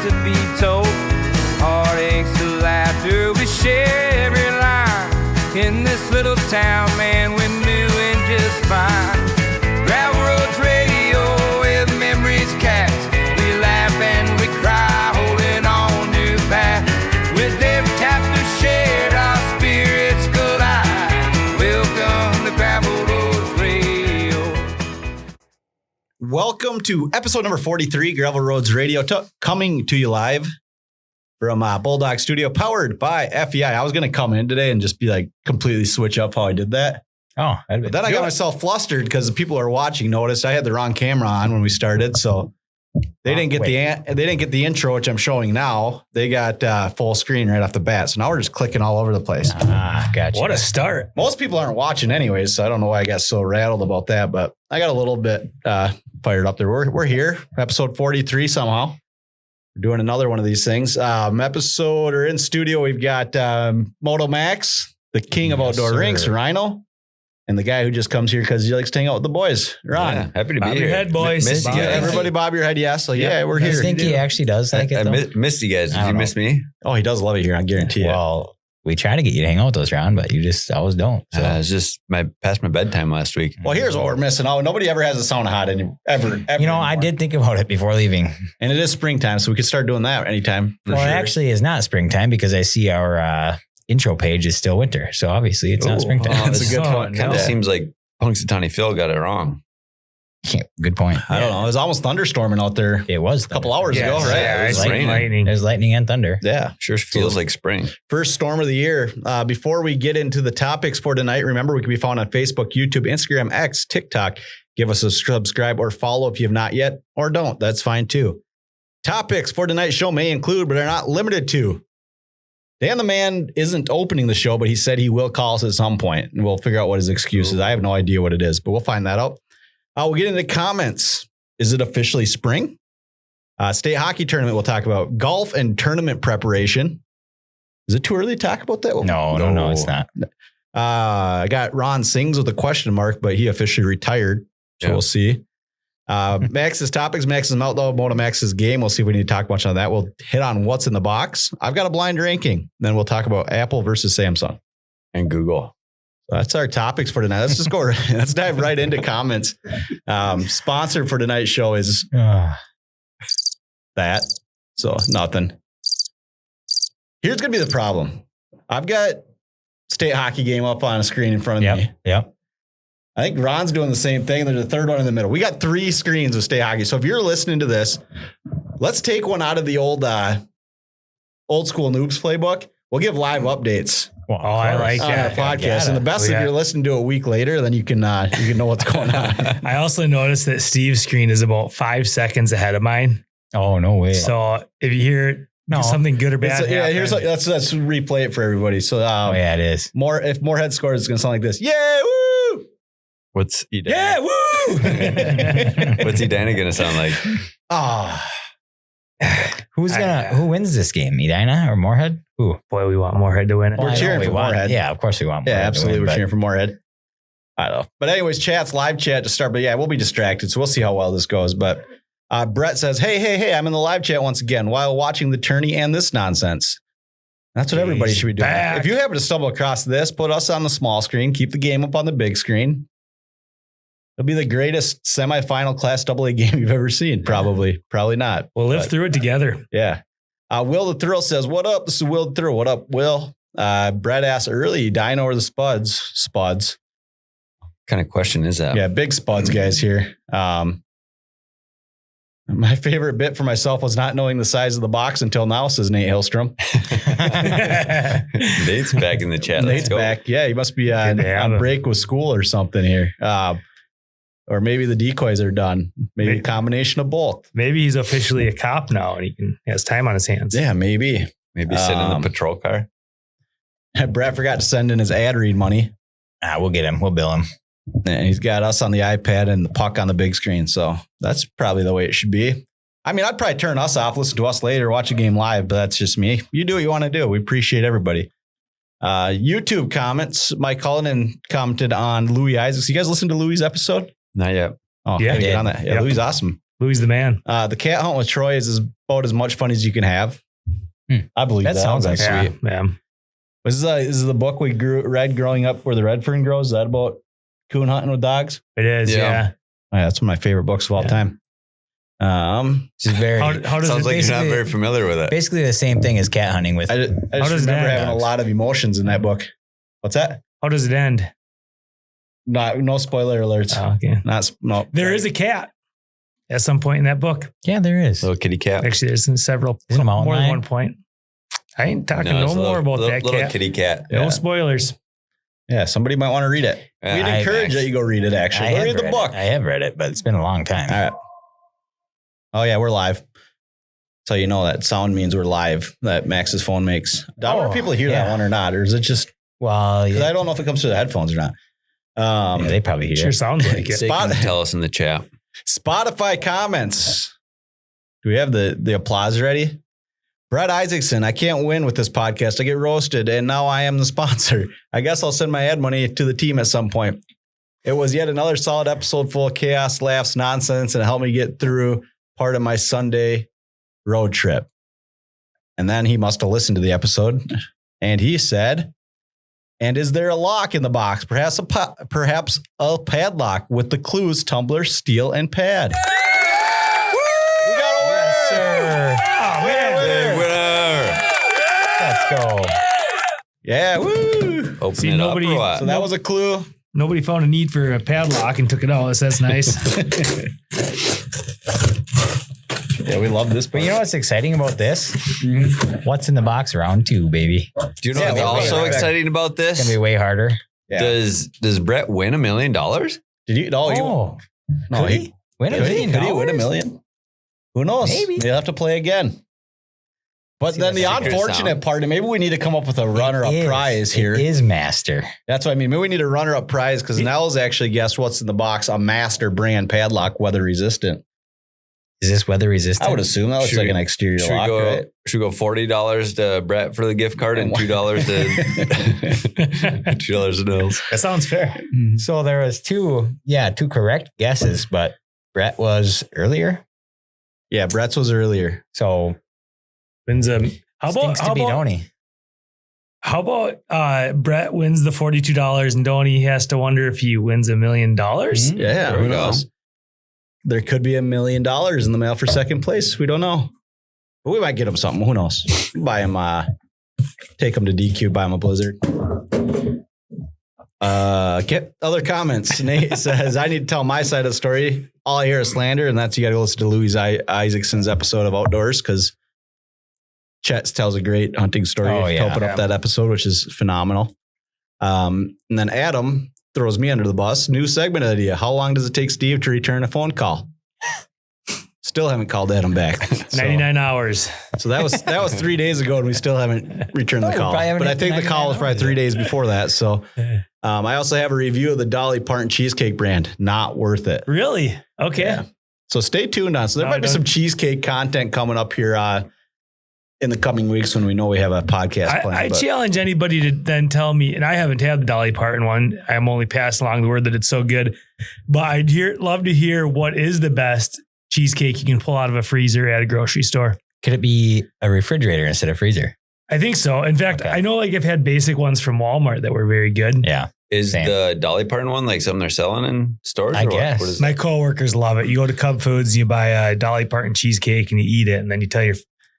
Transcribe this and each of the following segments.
to be told. Heartaches to laughter, we share every line. In this little town, man, we're doing just fine. Gravel Roads Radio with memories cast. We laugh and we cry, holding on to the past. With every chapter shared, our spirits collide. Welcome to Gravel Roads Radio. Welcome to episode number 43, Gravel Roads Radio, coming to you live from Bulldog Studio, powered by FEI. I was going to come in today and just be like completely switch up how I did that. Oh, but then I got myself flustered because the people who are watching noticed I had the wrong camera on when we started, so they didn't get the intro, which I'm showing now. They got full screen right off the bat, so now we're just clicking all over the place. Gotcha. What a start. Most people aren't watching anyways, so I don't know why I got so rattled about that, but I got a little bit fired up there. We're here, episode 43 somehow. We're doing another one of these things. Episode or in studio, we've got Moto Max, the king of outdoor rinks, Rhino, and the guy who just comes here because he likes to hang out with the boys, Ron. Yeah, happy to Bob be your here. head, boys. Missed you Bob guys. Everybody bob your head, yes. So yeah, we're here. I think he actually does like it, though. Missed you guys. Did you miss me? Oh, he does love it here, I guarantee it. Well, we try to get you to hang out with us, Ron, but you just always don't. So It's just past my bedtime last week. Well, here's what we're missing. Oh, nobody ever has a sauna hot ever. you know, anymore. I did think about it before leaving. And it is springtime, so we could start doing that anytime. Well, it actually is not springtime because I see our intro page is still winter. So obviously it's not springtime. That's a good point. Kind of seems like Punxsutawney Phil got it wrong. Good point. I don't know. It was almost thunderstorming out there It was a couple hours ago, right? Yeah, It was it's raining. lightning. There's lightning and thunder. Yeah. Sure feels like spring. First storm of the year. Before we get into the topics for tonight, remember we can be found on Facebook, YouTube, Instagram, X, TikTok. Give us a subscribe or follow if you have not yet, or don't. That's fine too. Topics for tonight's show may include, but are not limited to. Dan the Man isn't opening the show, but he said he will call us at some point, and we'll figure out what his excuse is. I have no idea what it is, but we'll find that out. We'll get into comments. Is it officially spring? State hockey tournament we'll talk about. Golf and tournament preparation. Is it too early to talk about that? No, it's not. I got Ron Sings with a question mark, but he officially retired. So we'll see. Max's topics, Max's Meltdown, Moto Max's game. We'll see if we need to talk much on that. We'll hit on what's in the box. I've got a blind ranking. Then we'll talk about Apple versus Samsung. And Google. That's our topics for tonight. Let's just go. Let's dive right into comments. Sponsor for tonight's show is that. So nothing. Here's going to be the problem. I've got state hockey game up on a screen in front of me. Yep. I think Ron's doing the same thing. There's a third one in the middle. We got 3 screens of state hockey. So if you're listening to this, let's take one out of the old school noobs playbook. We'll give live updates. Well, I like on our that. podcast. And the best, if you're listening to it a week later, then you can know what's going on. I also noticed that Steve's screen is about 5 seconds ahead of mine. Oh, no way. So if you hear something good or bad, Let's replay it for everybody. So it is. If Moorhead scores, it's going to sound like this. Yeah, woo! What's Edina? Yeah, woo! What's Edina going to sound like? Who wins this game? Edina or Moorhead? Who? Boy, we want Moorhead to win it. We're cheering for Moorhead. Yeah, of course we want Moorhead. Yeah, absolutely. To win, We're cheering for Moorhead. I don't know. But anyways, live chat to start. But yeah, we'll be distracted. So we'll see how well this goes. But Brett says, hey, I'm in the live chat once again while watching the tourney and this nonsense. That's what everybody should be doing. Back. If you happen to stumble across this, put us on the small screen. Keep the game up on the big screen. It'll be the greatest semifinal Class AA game you've ever seen. Probably not. We'll live through it together. Yeah. Will the Thrill says, what up? This is Will the Thrill. What up, Will? Brett asked early, Dino or the Spuds? Spuds. What kind of question is that? Yeah, big Spuds guys here. My favorite bit for myself was not knowing the size of the box until now, says Nate Hillstrom. Nate's back in the chat. Nate's back. Yeah, he must be on break with school or something here. Or maybe the decoys are done. Maybe a combination of both. Maybe he's officially a cop now and he has time on his hands. Yeah, maybe. Maybe sitting in the patrol car. Brett forgot to send in his ad read money. We'll get him. We'll bill him. And he's got us on the iPad and the puck on the big screen. So that's probably the way it should be. I mean, I'd probably turn us off, listen to us later, watch a game live, but that's just me. You do what you want to do. We appreciate everybody. YouTube comments. Mike Cullinan commented on Louis Isaacs. You guys listen to Louis' episode? Not yet. Oh, Yeah. get on that. Yeah, Yep. Louis is awesome. Louis the man. The cat hunt with Troy is about as much fun as you can have. I believe that. That sounds like Yeah, sweet. yeah. Is the book we read growing up where the red fern grows? Is that about coon hunting with dogs? It is. Yeah. Yeah. Oh, yeah, that's one of my favorite books of all time. Which is very, How does Sounds it like you're not basically- very familiar with it. basically the same thing as cat hunting with. I just does remember that- having a lot of emotions in that book. What's that? How does it end? No spoiler alerts. Oh, okay. No. There is a cat at some point in that book. Yeah, there is. Little kitty cat. Actually, there's several, Is it a mountain more than lion? one point. I ain't talking it's no a more about that little cat. kitty cat. Yeah. No spoilers. Yeah, somebody might want to read it. Yeah, We'd I've encourage actually- that you go read it. Actually, I go have read the read book. it. I have read it, but it's been a long time. All right. Oh yeah, we're live. So you know that sound means we're live. That Max's phone makes. I don't know if people hear that yeah. one or not, or is it just? Well, Because yeah, I don't know if it comes through the headphones or not. yeah, they probably hear Sure it. sounds like it. They can tell us in the chat. Spotify comments. Do we have the applause ready? Brett Isaacson, I can't win with this podcast. I get roasted, and now I am the sponsor. I guess I'll send my ad money to the team at some point. It was yet another solid episode full of chaos, laughs, nonsense, and it helped me get through part of my Sunday road trip. And then he must have listened to the episode, and he said, and is there a lock in the box? Perhaps a padlock with the clues, tumbler, steel, and pad. We got a winner! Yes, sir. Oh, man. Big winner. Let's go. Yeah, woo! Open See, it nobody- up or what? So that was a clue. Nobody found a need for a padlock and took it out. So that's nice. Yeah, we love this. But you know what's exciting about this? What's in the box round 2, baby? It's Do you know Yeah, what's well, also yeah. exciting about this? gonna be way harder. Yeah. Does Brett win $1 million? Did you? No, Oh, no, could he he win could $1 he million? could he win $1 million? Who knows? Maybe. He'll have to play again. But See, then the the secret unfortunate sound. part, and maybe we need to come up with a runner-up prize here. It is master. That's what I mean. Maybe we need a runner-up prize because Nels actually guessed what's in the box: a master brand padlock, weather resistant. Is this weather resistant? I would assume that looks Should like we- an exterior Should we lock, go? right? Should we go $40 to Brett for the gift card and $2 to $2 to Nils? That sounds fair. So there was two correct guesses, but Brett was earlier. Yeah, Brett's was earlier. So Wins a. How stinks about to be Donnie. how about Brett wins the $42 and Donnie has to wonder if he wins $1 million? Yeah, There who we go. knows? There could be $1 million in the mail for second place. We don't know. But we might get him something. Who knows? Buy him, take him to DQ, buy him a Blizzard. Okay. Other comments. Nate says, I need to tell my side of the story. All I hear is slander, and that's you got to go listen to Louis Isaacson's episode of Outdoors because Chet tells a great hunting story. Oh, yeah. To open up that episode, which is phenomenal. And then Adam throws me under the bus. New segment idea. How long does it take Steve to return a phone call? Still haven't called Adam back. So, 99 hours. so that was 3 days ago, and we still haven't returned the Oh, we call. probably haven't But I hit think the call was 99 probably 3 days before that. So I also have a review of the Dolly Parton cheesecake brand. Not worth it. Really? Okay. Yeah. So stay tuned on. So there No, might be some cheesecake content coming up here in the coming weeks when we know we have a podcast planned. I but- challenge anybody to then tell me, and I haven't had the Dolly Parton one. I'm only passing along the word that it's so good, but I'd love to hear what is the best cheesecake you can pull out of a freezer at a grocery store. Could it be a refrigerator instead of freezer? I think so. In fact, Okay. I know I've had basic ones from Walmart that were very good. Yeah. Is Same. the Dolly Parton one like something they're selling in stores? I or what? guess. What is My coworkers love it. You go to Cub Foods, you buy a Dolly Parton cheesecake and you eat it, and then you tell your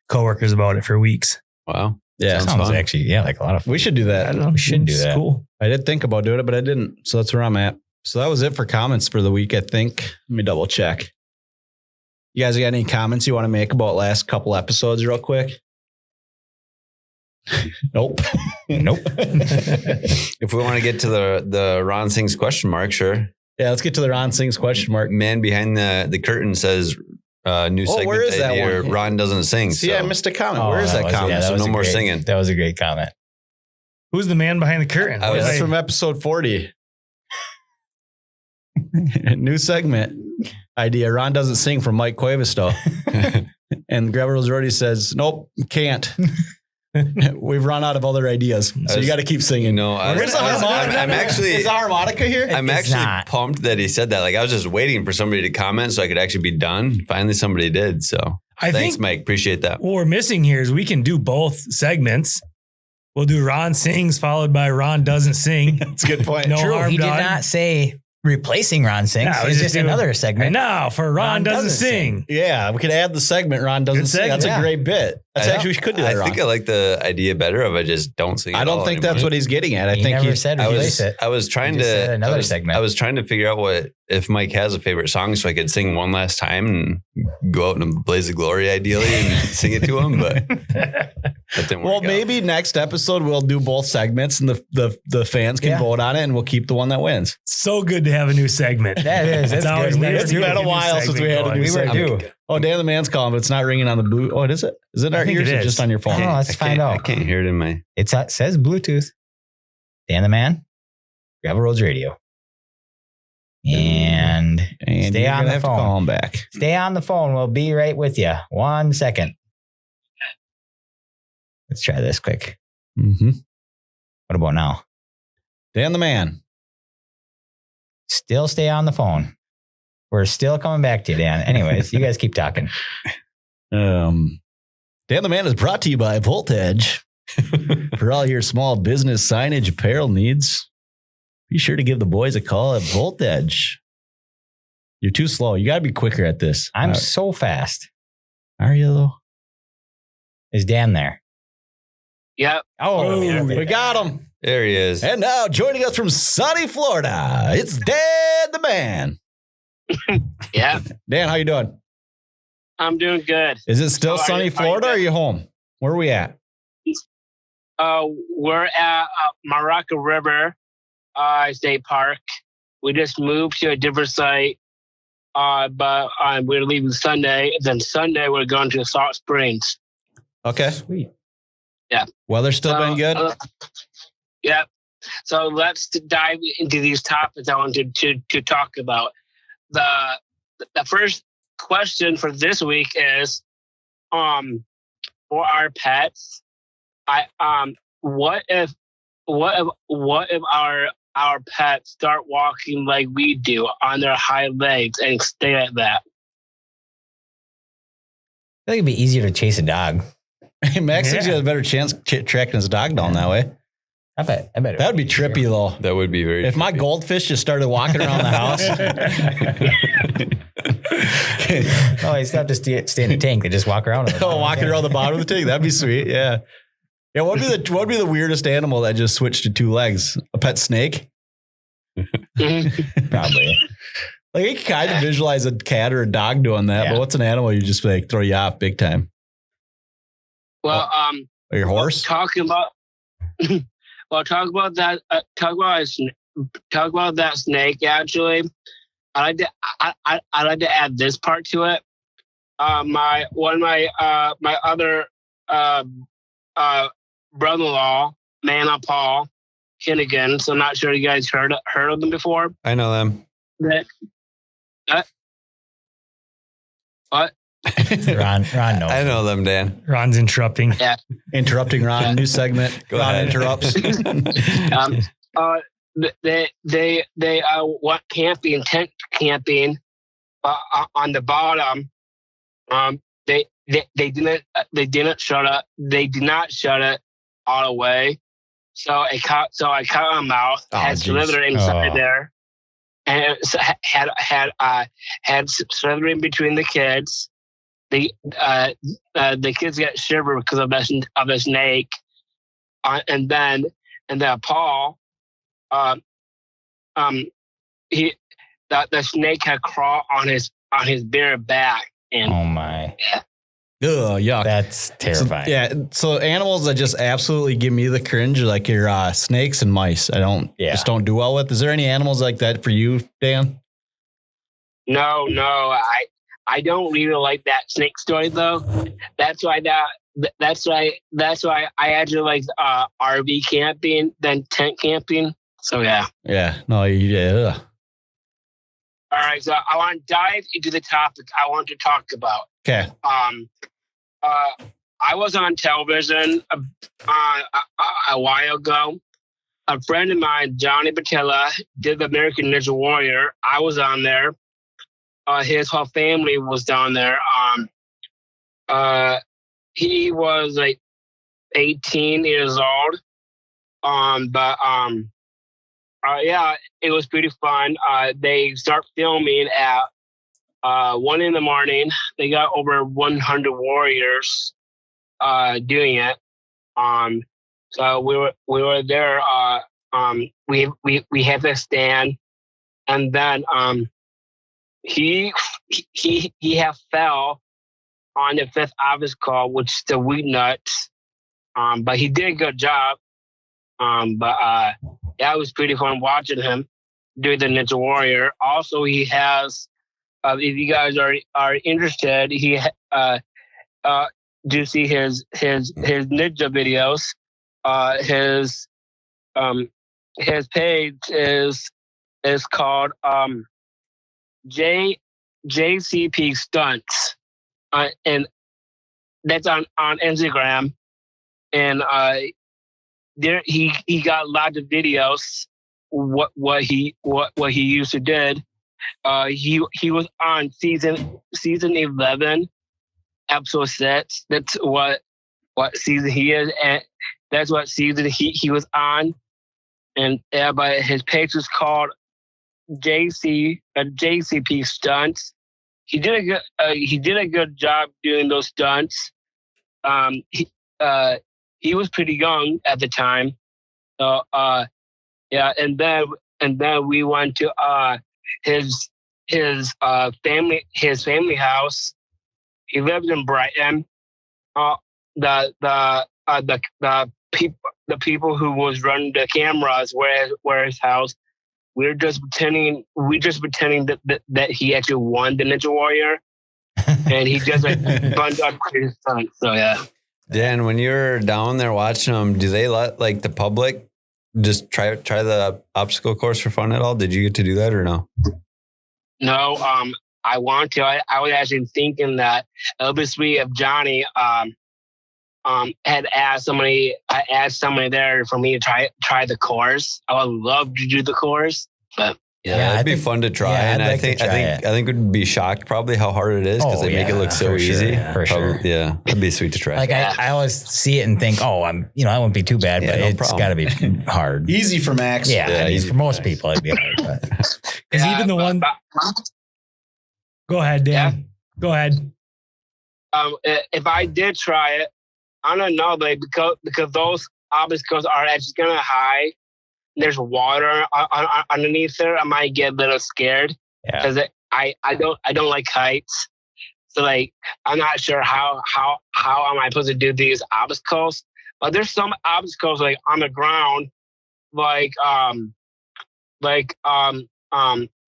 coworkers about it for weeks. Wow. Yeah. Sounds Sounds fun. actually, like a lot of fun. We should do I that. don't know. We should do It's that. Cool. I did think about doing it, but I didn't. So that's where I'm at. So that was it for comments for the week, I think. Let me double check. You guys got any comments you want to make about last couple episodes real quick? Nope. Nope. If we want to get to the Ron Sings question mark, sure. Yeah, let's get to the Ron Sings question mark. Man behind the curtain says new segment where is that idea. one? Ron doesn't sing. See, so. I missed a comment. Where is that was- comment? yeah, So was no a more great- singing. That was a great comment. Who's the man behind the curtain? I was- That's from episode 40. New segment idea. Ron doesn't sing from Mike Cuevisto. And Greber's already says, nope, can't. We've run out of other ideas. So you got to keep singing. Where's the harmonica? I'm actually. Is the harmonica here? I'm It's actually not. pumped that he said that. Like I was just waiting for somebody to comment so I could actually be done. Finally, somebody did. So I Thanks, think Mike. Appreciate that. what we're missing here is we can do both segments. We'll do Ron sings followed by Ron doesn't sing. That's a good point. No True. harm He did done. not say replacing Ron sings. Yeah, I was it's just just another segment. And now for Ron doesn't sing. Yeah, we could add the segment. Ron doesn't Good sing. That's segment. a great bit. That's I actually, we could do that, I Ron. think I like the idea better of I just don't sing. I don't think that's what he's getting at. I He think never he's. said I replace was it. I was trying He just said to another segment. I was trying to figure out if Mike has a favorite song so I could sing one last time and go out in a blaze of glory ideally and sing it to him, but that didn't work Well, out. maybe next episode we'll do both segments and the fans can Yeah. vote on it and we'll keep the one that wins. So good to have a new segment. That is. That's always good. nice It's to been get a new while since we segment had a going. new We were segment. due. Oh, Dan the Man's calling, but it's not ringing on the blue. Oh, is it? Is it our I think ears it or is. just on your phone? Oh, let's find I out. can't hear it in my. It says Bluetooth. Dan the Man, Gravel Roads Radio. And And stay you're on gonna the have to phone. call him back. Stay on the phone. We'll be right with you. 1 second. Let's try this quick. Mm-hmm. What about now? Dan the Man. Still stay on the phone. We're still coming back to you, Dan. Anyways, you guys keep talking. Dan the Man is brought to you by Voltage. For all your small business signage apparel needs, be sure to give the boys a call at Voltage. You're too slow. You got to be quicker at this. I'm so fast. Are you though? Is Dan there? Yep. Oh, We got him. There he is. And now joining us from sunny Florida, it's Dan the Man. Yep. Dan, how you doing? I'm doing good. Is it still So are sunny you- Florida or are you home? Where are we at? We're at Maraca River State Park. We just moved to a different site, but we're leaving Sunday. Then Sunday we're going to Salt Springs. Okay. Sweet. Weather's still been good? Yep. So let's dive into these topics I wanted to talk about. The first question for this week is, for our pets, what if our pets start walking like we do on their hind legs and stay at that? I think it'd be easier to chase a dog. Hey, Max thinks he has a better chance tracking his dog down that way. I bet. That would be trippy though. That would be very. If my goldfish just started walking around the house. Oh, you still have to stay in the tank. They just walk around. Walking around the bottom of the tank. That'd be sweet. Yeah. Yeah. What would be the weirdest animal that just switched to 2 legs? A pet snake? Probably. Like you can kind of visualize a cat or a dog doing that, Yeah. but what's an animal you just like throw you off big time? Well, Or your horse? talking about that. Talk about that snake. Actually, I like to add this part to it. My other brother-in-law, Manna Paul Kinnigan. So I'm not sure you guys heard of them before. I know them. What? Ron, no. I know them, Dan. Ron's interrupting. Interrupting Ron. New segment. Go Ron ahead. interrupts. They went camping, tent camping, on the bottom. They didn't shut it. They did not shut it all the way. So I cut them out. Oh, Had geez. slither inside Oh. there, and it had slither in between the kids. The kids get shivered because of the snake, and then Paul, the snake had crawled on his bare back, and Oh my. Ugh, yuck. That's terrifying. So animals that just absolutely give me the cringe, like your snakes and mice. I just don't do well with. Is there any animals like that for you, Dan? no, I don't really like that snake story though. That's why I actually like RV camping than tent camping. So yeah. Yeah. No, yeah. All right, so I want to dive into the topic I want to talk about. Okay. I was on television a while ago. A friend of mine, Johnny Patella, did the American Ninja Warrior. I was on there. His whole family was down there. he was like 18 years old. Yeah, it was pretty fun. They start filming at 1 a.m. They got over 100 warriors doing it. So we were there. We had to stand, and then he had fell on the 5th obstacle, which is the wheat nuts. But he did a good job. Yeah, it was pretty fun watching him do the Ninja Warrior. Also, he has, if you guys are interested, he do see his ninja videos. His page is called JCP Stunts, and that's on Instagram. And there he got lots of videos. What he used to did. He was on season 11, episode 6. That's what season he is, and that's what season he was on. And but his page was called JCP Stunts. He did a good job doing those stunts. He was pretty young at the time. So yeah, and then we went to his family house. He lives in Brighton. The people who was running the cameras were his house. We're just pretending that he actually won the Ninja Warrior, and he just like bunned up his son. So yeah. Dan, when you're down there watching them, do they let like the public just try the obstacle course for fun at all? Did you get to do that or no? No, I want to. I was actually thinking that it would be sweet if Johnny had asked somebody there for me to try the course. I would love to do the course, but yeah, it'd be fun to try. And I think we'd be shocked probably how hard it is because they make it look so easy. For sure. Yeah, it'd be sweet to try. Like I always see it and think, I won't be too bad, but it's got to be hard. Easy for Max. Yeah, easy for most people, it'd be hard. Because even the one. Go ahead, Dan. Yeah. Go ahead. If I did try it, I don't know, but because those obstacles are actually kind of high. There's water underneath there. I might get a little scared because I don't like heights. So like I'm not sure how am I supposed to do these obstacles. But there's some obstacles like on the ground, like the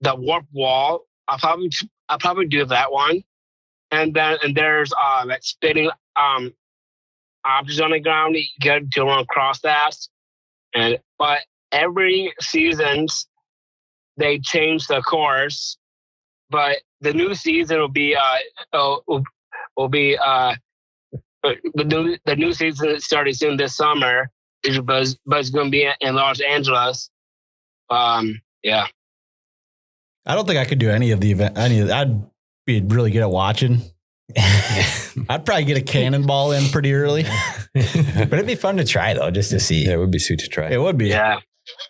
warp wall. I'll probably do that one. And there's like spinning objects on the ground. You get to run across that. But every season they change the course, but the new season will be the new season started soon this summer, but it's going to be in Los Angeles. Yeah. I don't think I could do any of the event. I'd be really good at watching. I'd probably get a cannonball in pretty early. But it'd be fun to try though, just to see. Yeah, it would be sweet to try. It would be. Yeah.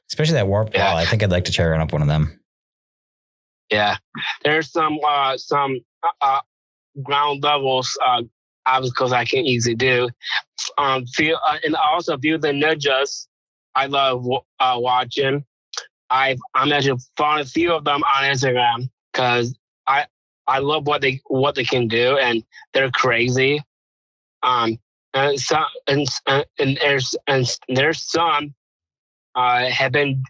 Especially that warp wall. I think I'd like to try run up one of them. Yeah. There's some ground levels obstacles I can easily do. And also few of the ninjas I love watching. I'm actually following a few of them on Instagram because I love what they can do, and they're crazy. And there's some have been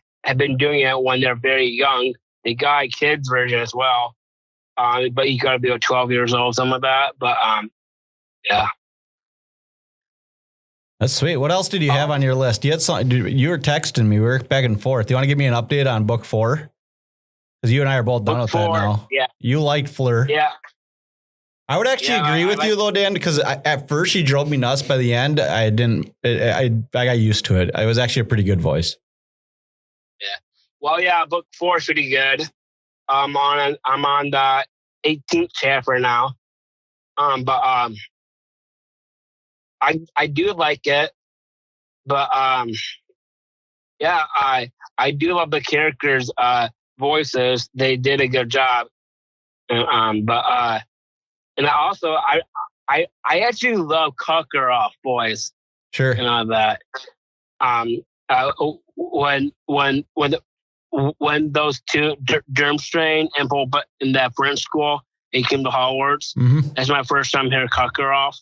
doing it when they're very young. They got a kids version as well, but you got to be like 12 years old, something like that. But yeah. That's sweet. What else did you have on your list? You had something. You were texting me. We were back and forth. Do you want to give me an update on book 4? Because you and I are both done with that now. Yeah. You liked Fleur. Yeah. I would actually agree with you though, Dan, because at first she drove me nuts. By the end, I didn't. I got used to it. It was actually a pretty good voice. Yeah. Well, yeah. Book 4 is pretty good. I'm on the 18th chapter now. I do like it, but yeah, I do love the characters' voices. They did a good job, and and I actually love Kakarot voice. Sure. You know that when those two Durmstrang and Boba in that French school, they came to Hogwarts. Mhm. That's my first time hearing Kakarot.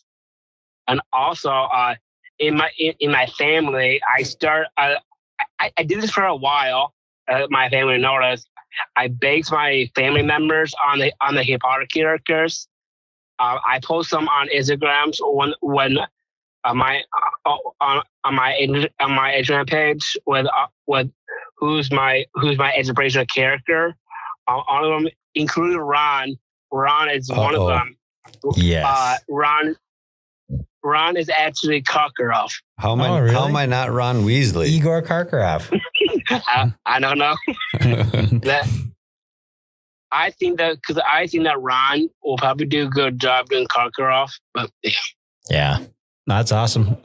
And also, in my family, I did this for a while. My family noticed. I based my family members on the Harry Potter characters. I post them on Instagrams when on my Instagram page with who's my inspirational character. All of them, including Ron. Ron is one of them. Yes. Ron is actually Kakarot. How am I? Oh, really? How am I not Ron Weasley? Igor Karkaroff. I don't know. I think that Ron will probably do a good job doing Kakarot. But yeah. Yeah. That's awesome.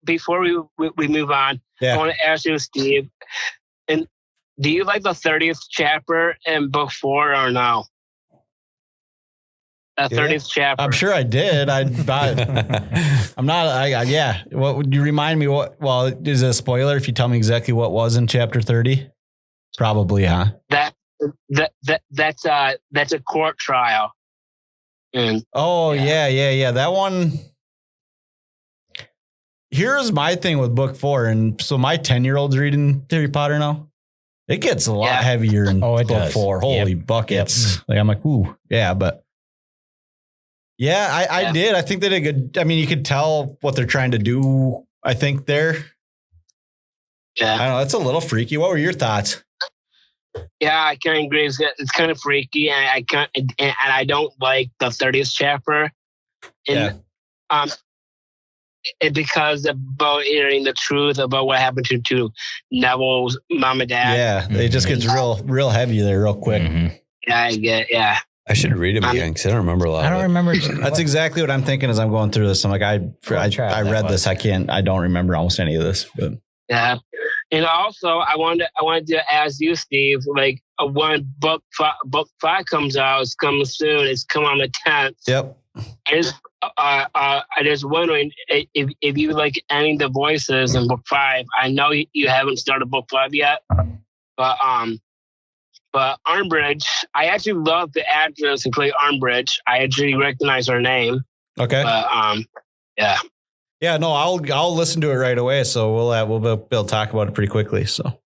Before we move on, Yeah. I want to ask you, Steve, and do you like the 30th chapter in book 4 or no? The 30th chapter. I'm sure I did. I'm not. Yeah. What would you remind me? Well, is it a spoiler if you tell me exactly what was in chapter 30? Probably, huh? That's a court trial. And yeah. That one. Here's my thing with book 4, and so my 10-year-old's reading Harry Potter now. It gets a lot heavier in book does. 4. Holy buckets! Yep. Like I'm like, ooh, yeah, but. Yeah, I did. I think they did good. I mean, you could tell what they're trying to do, I think, there. Yeah. I don't know. It's a little freaky. What were your thoughts? Yeah, I kind of agree. It's kind of freaky, and I don't like the 30th chapter. And, it because about hearing the truth about what happened to Neville's mom and dad. Yeah, it just gets real heavy there real quick. Mm-hmm. Yeah. I should read them again because I don't remember a lot. I don't remember. That's exactly what I'm thinking as I'm going through this. I'm like, I read this. I don't remember almost any of this. But yeah, and also I wanted to ask you, Steve, like when book 5 comes out, it's coming soon. It's coming on the 10th. Yep. I just wondering if you like any of the voices in book 5. I know you haven't started book 5 yet, but Umbridge, I actually love the actress who played Umbridge. I actually recognize her name. Okay. Yeah. Yeah. No, I'll listen to it right away. So we'll be able to talk about it pretty quickly. So.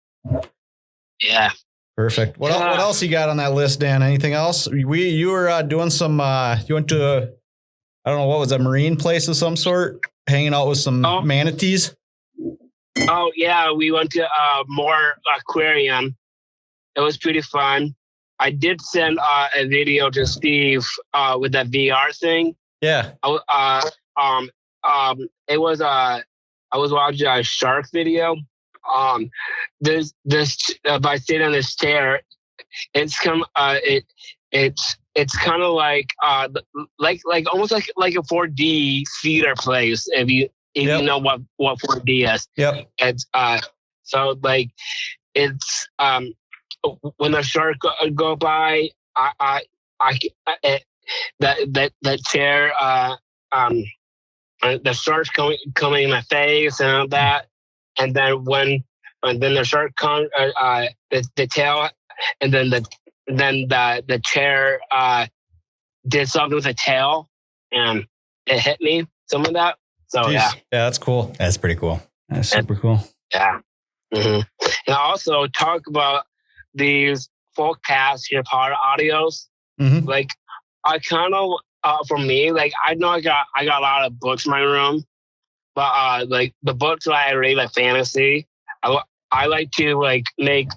Yeah. Perfect. What else you got on that list, Dan? Anything else? You were doing some. You went to I don't know what was a marine place of some sort, hanging out with some manatees. Oh yeah, we went to Moore Aquarium. It was pretty fun. I did send a video to Steve with that VR thing. Yeah. It was I was watching a shark video. This by sitting on this chair, it's kind of like almost like a 4D theater place. If you know what 4D is. Yep. It's so like it's when the shark go by, that chair, the shark's coming in my face and all that, and then the shark comes, the tail, and then the chair did something with the tail, and it hit me. Some of that. So Jeez. yeah, that's cool. That's pretty cool. That's super cool. Yeah. Mm-hmm. And also talk about these full cast Harry Potter audios. Mm-hmm. Like I kind of for me, like I know I got a lot of books in my room, but like the books that I read, like fantasy, I like to like make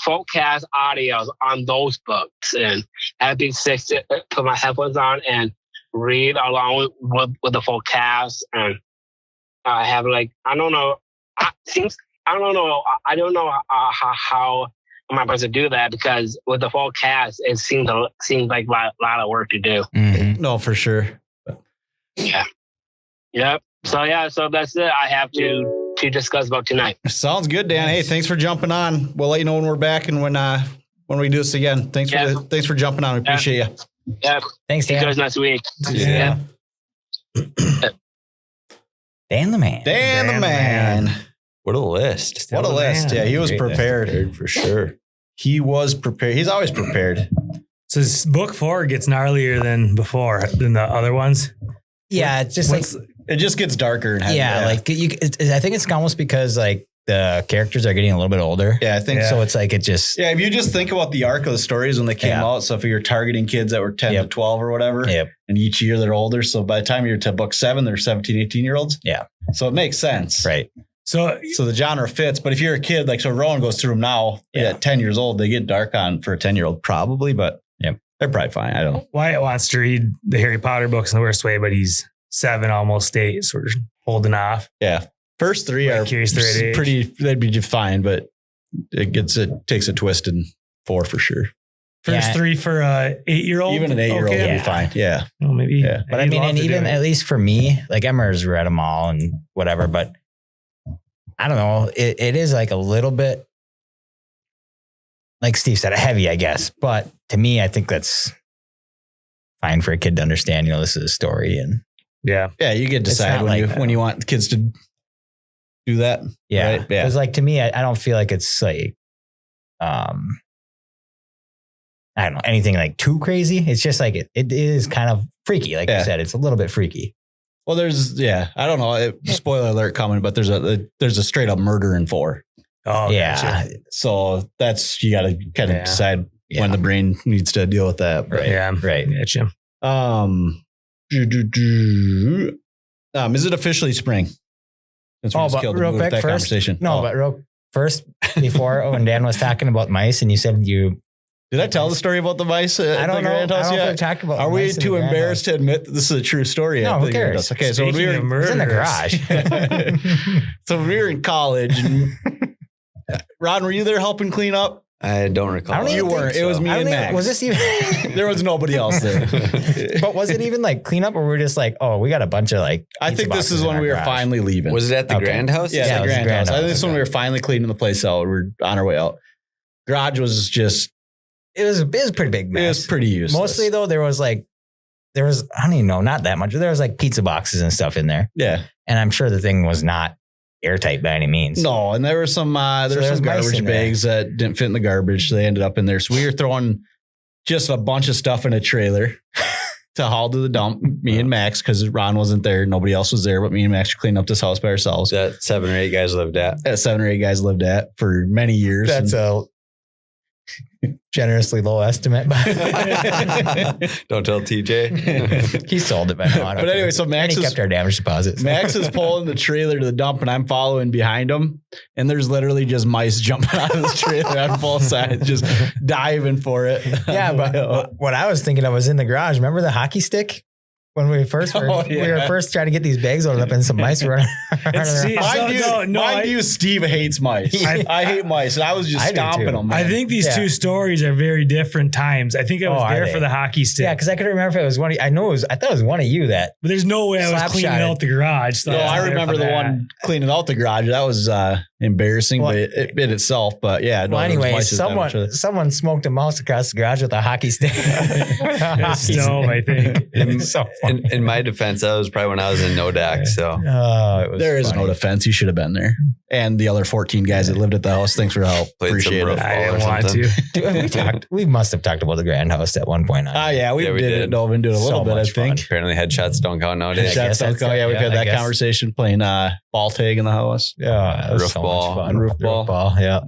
full cast audios on those books, and that'd be sick to put my headphones on and read along with the full cast, and have like I don't know how am I supposed to do that, because with the full cast it seems like a lot of work to do. Mm-hmm. No, for sure. Yeah. Yep. So that's it. I have to discuss about tonight. Sounds good, Dan. Hey, thanks for jumping on. We'll let you know when we're back and when we do this again. Thanks for jumping on. We appreciate you. Yeah. Thanks, See you Dan. guys next week. Yeah. Dan the man. Dan the man. What a list. What a list. man. Yeah, he was Great prepared. For sure. He was prepared. He's always prepared. So this book 4 gets gnarlier than the other ones. Yeah, it's just It just gets darker and heavier. I think it's almost because like the characters are getting a little bit older. Yeah, I think So it's like it just Yeah, if you just think about the arc of the stories when they came Yeah. out, so if you're targeting kids that were 10 to 12 or whatever, and each year they're older, so by the time you're to book 7, they're 17, 18-year-olds. Yeah. So it makes sense. right. So So the genre fits, but if you're a kid, like, so Rowan goes through them now, at 10 years old, they get dark on for a 10-year-old probably, but they're probably fine. I don't know. Wyatt wants to read the Harry Potter books in the worst way, but he's 7, almost 8, sort of holding off. Yeah. First 3 are Curious the right age. pretty, they'd be fine, but it takes a twist in 4 for sure. First 3 for a 8-year-old. Even an 8-year-old would Yeah. be fine. Yeah. Well, maybe. Yeah. But I mean, and even at least for me, like Emmer's read them all and whatever, but I don't know. It is like a little bit, like Steve said, heavy, I guess. But to me, I think that's fine for a kid to understand, this is a story. And yeah. Yeah. You get to It's decide not when like when you want kids to do that. yeah, Right? Yeah. because like to me, I don't feel like it's like, I don't know, anything like too crazy. It's just like, it is kind of freaky. Like you said, it's a little bit freaky. Well, I don't know. Spoiler alert coming, but there's a straight up murder in 4. Oh, Yeah. gotcha. So that's, you got to kind of decide when the brain needs to deal with that. But, Yeah. Right. Gotcha. Is it officially spring? Since we just but killed the real mood with quick that first, conversation. but real first, before when Dan was talking about mice and you said Did I tell the story about the mice at I don't the know. Grand I House don't know if yet? we talked about Are we mice in too the Grand embarrassed to admit that this is a true story? No, at who the Grand cares? House? Okay, so when we Speaking were of It's in the murderers. garage. so when we were in college, and Ron, were you there helping clean up? I don't recall. I don't You even weren't. It was me I don't and think- Max. Was this even? There was nobody else there. But was it even like cleanup, or we're just like, oh, we got a bunch of like? I pizza think this boxes is in when our we were garage. finally leaving. Was it at the Okay. Grand House? Yeah, Yeah, it the was the Grand Grand House. I think House, this is when we okay. were finally cleaning the place out. We're on our way out. Garage was just, It was a pretty big mess. it was pretty useless. Mostly though, there was I don't even know, not that much. There was like pizza boxes and stuff in there, Yeah. and I'm sure the thing was not airtight by any means. No, and there were some there some was mice garbage in there. bags that didn't fit in the garbage. So they ended up in there. So we were throwing just a bunch of stuff in a trailer to haul to the dump. Me and Max, because Ron wasn't there. Nobody else was there, but me and Max cleaned up this house by ourselves. That 7 or 8 guys lived at. That 7 or 8 guys lived at for many years. That's a generously low estimate. But Don't tell TJ. he sold it by now. But anyway, so and Max he is kept our damage deposits. Max is pulling the trailer to the dump, and I'm following behind him. And there's literally just mice jumping out of the trailer on both sides, just diving for it. Yeah, but what I was thinking of was in the garage. Remember the hockey stick? When we first were, Oh, we yeah. were first trying to get these bags loaded up and some mice were running See, around. Mind you, Steve hates mice. I hate mice, and I was just I do stomping too. them. Man. I think these Yeah. two stories are very different times. I think I was Oh, are there they? for the hockey stick. Yeah, because I couldn't remember if it was one. I thought it was one of you that. but there's no way I was Slap cleaning shot it. out the garage. So No, was I there remember for the that. one cleaning out the garage. That was embarrassing, Well, but it in itself. But yeah, no, Well, there was anyway, mice that much. someone smoked a mouse across the garage with a hockey stick. Stove, I think. It's so funny. In my defense, that was probably when I was in NODAC. So Oh, it was There is funny. no defense. You should have been there. And the other 14 guys that lived at the house. Thanks for the help. Played some Appreciate rough it. I ball or didn't want something. to. We must have talked about the Grand House at one point. Yeah, we Yeah, we did did. it. Dove into it a little So bit, I much fun. think. Apparently, headshots don't count nowadays. guess Shots don't that's count. it. Yeah, we've Yeah, had I that guess. conversation playing ball tag in the house. Yeah, it was Roof so ball. much fun. Roof ball. Yeah.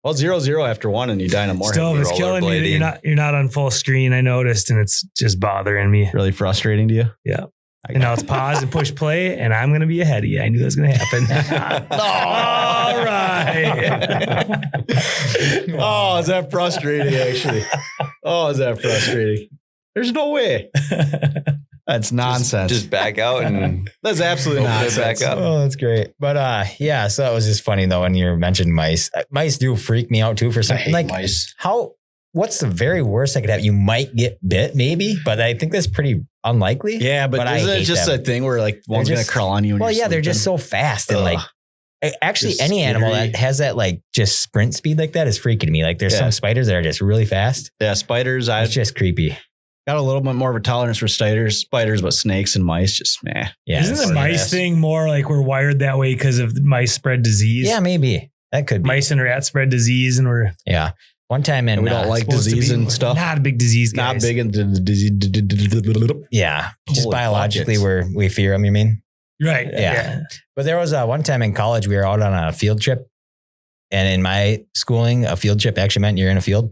Well, 0-0 after one, and you die in a morning. Stove, it's killing me that rollerblading. you're not on full screen. I noticed, and it's just bothering me. Really frustrating to you? Yeah. And now it's pause and push play, and I'm going to be ahead of you. I knew that was going to happen. All right. Oh, is that frustrating, actually? Oh, is that frustrating? There's no way. That's nonsense. Just back out and That's absolutely open it nonsense. back up. Oh, that's great. But yeah, so that was just funny though when you mentioned mice. Mice do freak me out too for I something hate like mice. how what's the very worst that could happen? You might get bit, maybe, but I think that's pretty unlikely. Yeah, but I isn't it hate just them. a thing where like one's going to crawl on you? Well, yeah, they're just so fast and like, actually Just any animal scary. that has that like just sprint speed like that is freaking me. Like there's some spiders that are just really fast. Yeah, spiders. I It's just creepy. got a little bit more of a tolerance for spiders, but snakes and mice, just meh. Yeah. Isn't the mice thing more like we're wired that way because of mice spread disease? Yeah, maybe that could be. Mice and rats spread disease, and we're Yeah. One time in We don't like supposed to disease be and stuff. Not a big disease, guys. Not big into the disease. yeah, just Holy biologically buckets. we fear them. You mean? Right. Yeah. But there was one time in college we were out on a field trip, and in my schooling, a field trip actually meant you're in a field,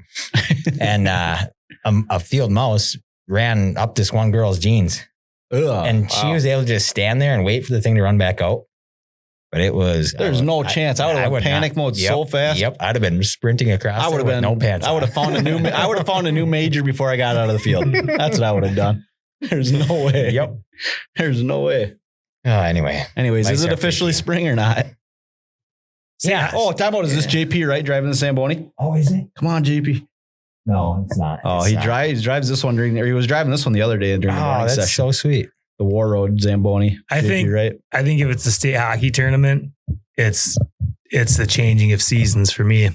and a field mouse ran up this one girl's jeans, Ugh, and she was able to just stand there and wait for the thing to run back out. But it was There's no chance. I would have panic mode so fast. Yep, I'd have been sprinting across. I would have been no pants. I would have found a new. I would have found a new major before I got out of the field. That's what I would have done. There's no way. Yep. There's no way. Anyway. Anyways, Mice is it are officially freaky. spring or not? Yeah. Oh, time out. Is this JP right driving the Zamboni? Oh, is it? Come on, JP. No, it's not. Oh, It's he not. drives this one during. Or he was driving this one the other day during the Oh, morning that's session. so sweet. The War Road Zamboni. I JP, think- right. I think if it's a state hockey tournament, it's the changing of seasons for me.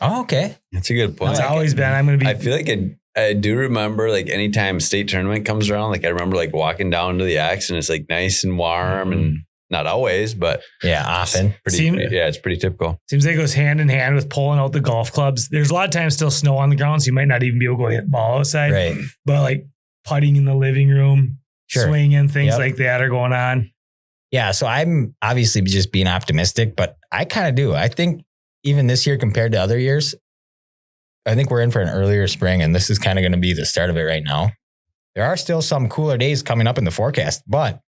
Oh, okay. That's a good point. It's always been. I'm going to be. I feel like I do remember like anytime state tournament comes around, like I remember like walking down to the Axe and it's like nice and warm and not always, but Yeah, often. it's pretty typical. Seems like it goes hand in hand with pulling out the golf clubs. There's a lot of times still snow on the ground, so you might not even be able to go hit the ball outside. Right. But like putting in the living room, Sure. swinging, things Yep. like that are going on. Yeah. So I'm obviously just being optimistic, but I kind of do. I think even this year compared to other years, I think we're in for an earlier spring, and this is kind of going to be the start of it right now. There are still some cooler days coming up in the forecast, but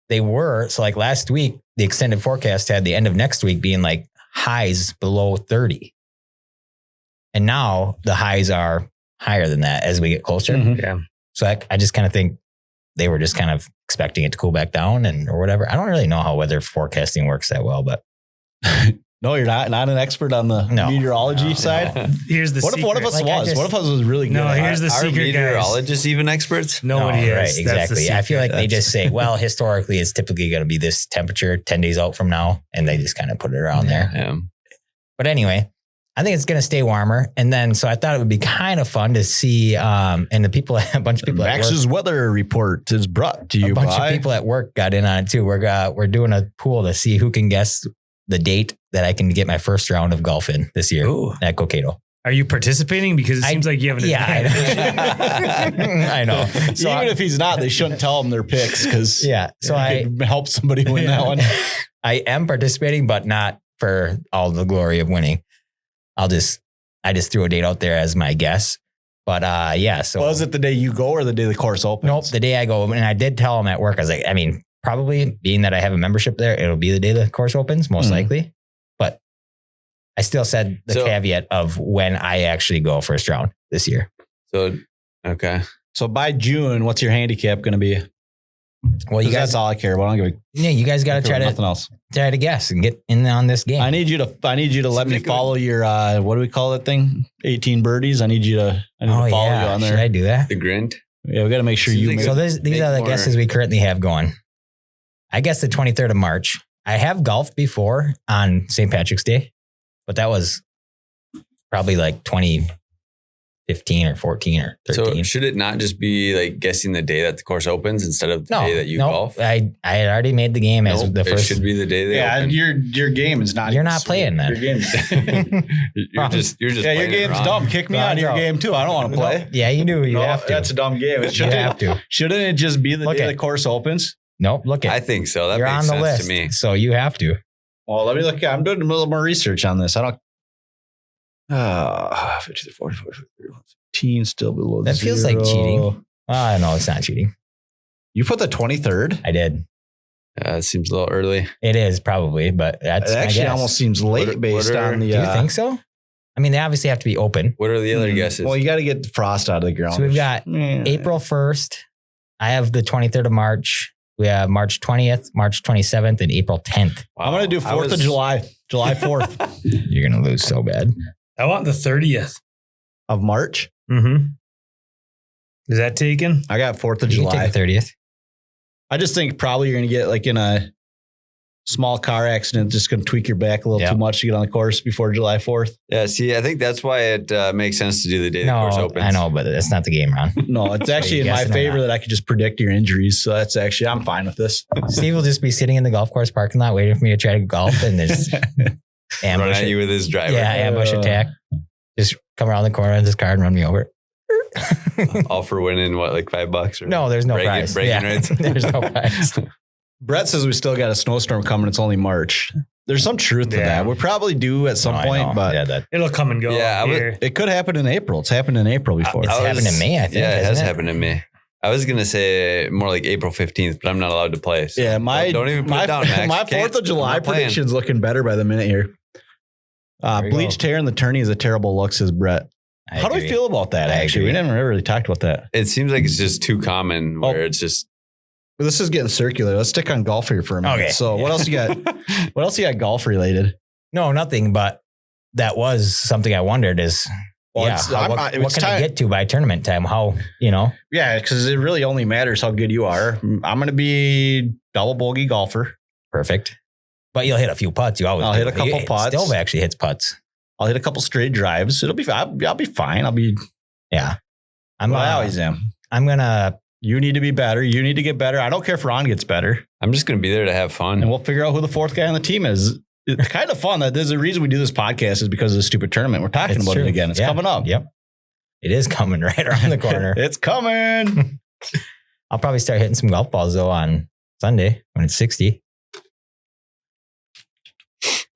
they were. So like last week, the extended forecast had the end of next week being like highs below 30. And now the highs are higher than that as we get closer. Mhm. Yeah. So I just kind of think they were just kind of expecting it to cool back down or whatever. I don't really know how weather forecasting works that well, but No, you're not an expert on the No. meteorology No. side. Here's the What if secret. one of us Like, I was? just- What if us was really good? No, at it? here's the Are secret, guys. meteorologists even experts? Nobody No, is. right, That's the exactly. I feel secret. like they just say, well, historically, it's typically going to be this temperature 10 days out from now. And they just kind of put it around there. Yeah. But anyway, I think it's going to stay warmer. And then, so I thought it would be kind of fun to see, and the people, a bunch of people at work, Max's weather report is brought to you a bunch by of people at work got in on it too. We're doing a pool to see who can guess the date that I can get my first round of golf in this year Ooh. at Cokato. Are you participating? Because it seems like you have an advantage. I know. So even if he's not, they shouldn't tell him their picks because yeah. So I could help somebody win that one. I am participating, but not for all the glory of winning. I just threw a date out there as my guess. But yeah. So Was it the day you go or the day the course opens? nope, the day I go, and I did tell them at work, I was like, I mean, probably being that I have a membership there, it'll be the day the course opens, most Mhm. likely. But I still said the So- caveat of when I actually go first round this year. So, okay. So by June, what's your handicap going to be? Well, you 'Cause guys, that's all I care about. I don't give a yeah, you guys got to care about nothing else. try to guess and get in on this game. I need you to let me Seems like follow your what do we call that thing? 18 birdies. I need to follow you on Should there. I do that? The Grint. Yeah, we got to make sure Seems you like make So these make are the more- guesses we currently have going. I guess the 23rd of March. I have golfed before on St. Patrick's Day, but that was probably like 2015 or 14 or 13. So should it not just be like guessing the day that the course opens instead of the day that you golf? I had already made the game as Nope, the it first. should be the day they open. your game is not. You're even not sweet. playing then. Your game. you're just Yeah, your playing it game's wrong. dumb. Kick me out of your Wrong. game too. I don't want to play. Yeah, you do. You No, have to. That's a dumb game. You have to. Shouldn't it just be the Look day at- the course opens? Nope. Look at I think so. That you're makes on the sense list, to me. so you have to. Well, let me look. I'm doing a little more research on this. I don't. 50 to 40, 15, still below That feels like zero. cheating. No, it's not cheating. You put the 23rd? I did. It seems a little early. It is probably, but that's It my actually guess. almost seems late What are- based what are- on the. Do you think so? I mean, they obviously have to be open. What are the other guesses? Well, you got to get the frost out of the ground. So we've got Yeah. April 1st. I have the 23rd of March. We have March 20th, March 27th, and April 10th. I'm going to do 4th of July, July 4th. You're going to lose so bad. I want the 30th. of March. Mm-hmm. Is that taken? I got 4th of You can July. take the 30th. I just think probably you're going to get like in a small car accident, just going to tweak your back a little too much to get on the course before July 4th. Yeah, see, I think that's why it makes sense to do the day the course opens. I know, but that's not the game, Ron. No, it's actually in my favor that I could just predict your injuries. So that's actually, I'm fine with this. Steve will just be sitting in the golf course parking lot waiting for me to try to golf, and there's Run at you with his driver. Yeah, ambush attack. Just come around the corner with his car and run me over. All for winning, what, like $5? Or no, there's no prize. Bragging rights? There's no prize. Brett says we still got a snowstorm coming. It's only March. There's some truth to that. We probably do at some point, but it'll come and go. Yeah, it could happen in April. It's happened in April before. It's happened in May, I think. Yeah, it has happened in May. I was gonna say more like April 15th, but I'm not allowed to play. So yeah, don't even put it down, Max. My 4th of July prediction's looking better by the minute here. Bleached hair in the tourney is a terrible look, says Brett. How do we feel about that? Actually, we never really talked about that. It seems like it's just too common where it's just. This is getting circular. Let's stick on golf here for a minute. Okay. So what else you got? What else you got golf related? No, nothing. But that was something I wondered is, what can I get to by tournament time? How, Yeah, because it really only matters how good you are. I'm going to be double bogey golfer. Perfect. But you'll hit a few putts. I'll hit a couple putts. Stove actually hits putts. I'll hit a couple straight drives. It'll be fine. I'll be fine. I always am. I'm going to. You need to be better. You need to get better. I don't care if Ron gets better. I'm just going to be there to have fun. And we'll figure out who the 4th guy on the team is. It's kind of fun. There's a reason we do this podcast is because of the stupid tournament. We're talking about it again. It's coming up. Yep. It is coming right around the corner. It's coming. I'll probably start hitting some golf balls though on Sunday when it's 60.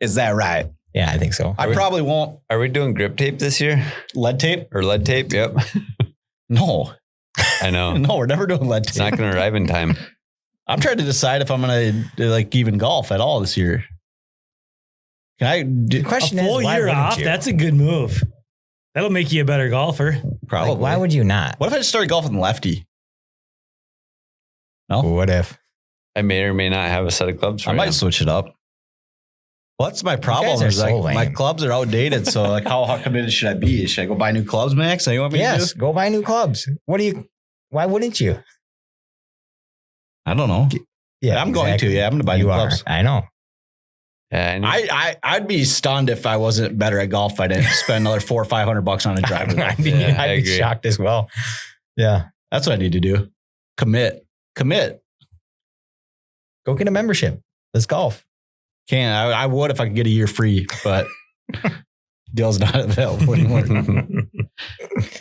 Is that right? Yeah, I think so. I probably won't. Are we doing grip tape this year? Lead tape? Or lead tape? Yep. No. I know. No, we're never doing lead tape. It's not going to arrive in time. I'm trying to decide if I'm going to even golf at all this year. Can I do the question a full year off? That's a good move. That'll make you a better golfer. Probably. Why would you not? What if I just started golfing lefty? No. What if? I may or may not have a set of clubs. I might switch it up. Well, that's my problem. Is my clubs are outdated. So how committed should I be? Should I go buy new clubs, Max? You want me to do? Go buy new clubs. Why wouldn't you? I don't know. Yeah, I'm going to. Yeah, I'm going to buy new clubs. I know. I'd be stunned if I wasn't better at golf. If I didn't spend another $400 or $500 on a driver. I'd be shocked as well. Yeah, that's what I need to do. Commit. Go get a membership. Let's golf. I would if I could get a year free, but deal's not available anymore.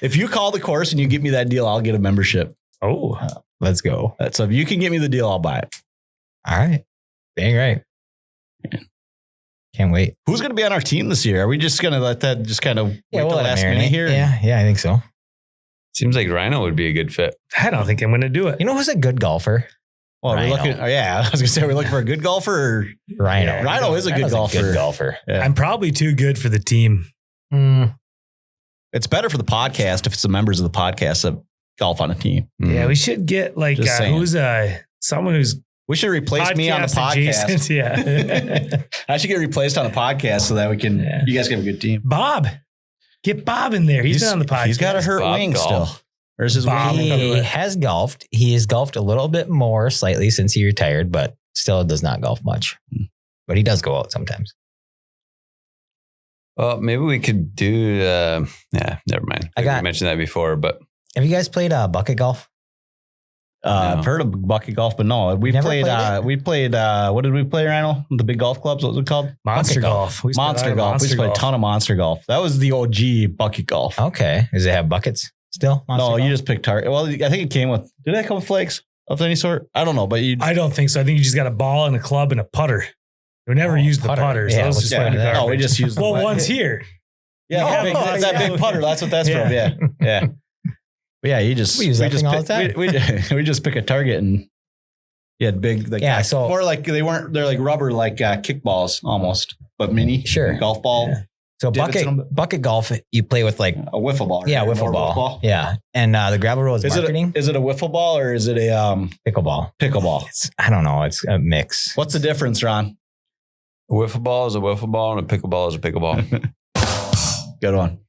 If you call the course and you get me that deal, I'll get a membership. Oh, let's go. So if you can get me the deal, I'll buy it. All right. Dang right. Can't wait. Who's going to be on our team this year? Are we just going to let that just kind of wait the last minute here? Yeah, I think so. Seems like Rhino would be a good fit. I don't think I'm going to do it. You know who's a good golfer? Well, we're looking. Oh, yeah, I was going to say, are we looking for a good golfer? Or Rhino. Rhino is a good golfer. Yeah. I'm probably too good for the team. It's better for the podcast if it's the members of the podcast that golf on a team. Yeah, we should get who's someone who's. We should replace me on the podcast. Adjacent, yeah. I should get replaced on the podcast so that we can. Yeah. You guys can have a good team. Bob, get Bob in there. He's been on the podcast. He's got a hurt wing still. Or is his wing? He has golfed. He has golfed a little bit more slightly since he retired, but still does not golf much. But he does go out sometimes. Well, maybe we could do. Never mind. We mentioned that before, but have you guys played bucket golf? No. I've heard of bucket golf, but no, we played. What did we play, Rhino? The big golf clubs. What was it called? Monster golf. Monster golf. We played a ton of monster golf. That was the OG bucket golf. Okay. Does it have buckets still? No, you just picked target. Well, I think it came with. Did it come with flakes of any sort? I don't know, but I don't think so. I think you just got a ball and a club and a putter. We never used the putters. Yeah, no, we just used. One's here. Yeah, that big putter. That's what that's from. Yeah. Yeah, we just pick a target and you had big so more like they're like rubber kickballs almost, but mini golf ball. Yeah. So bucket golf you play with like a wiffle ball. Right? Yeah, wiffle ball. Yeah. And the gravel road is marketing. Is it a wiffle ball or is it a pickleball? Pickleball. I don't know. It's a mix. What's the difference, Ron? A wiffle ball is a wiffle ball and a pickleball is a pickleball. Good one.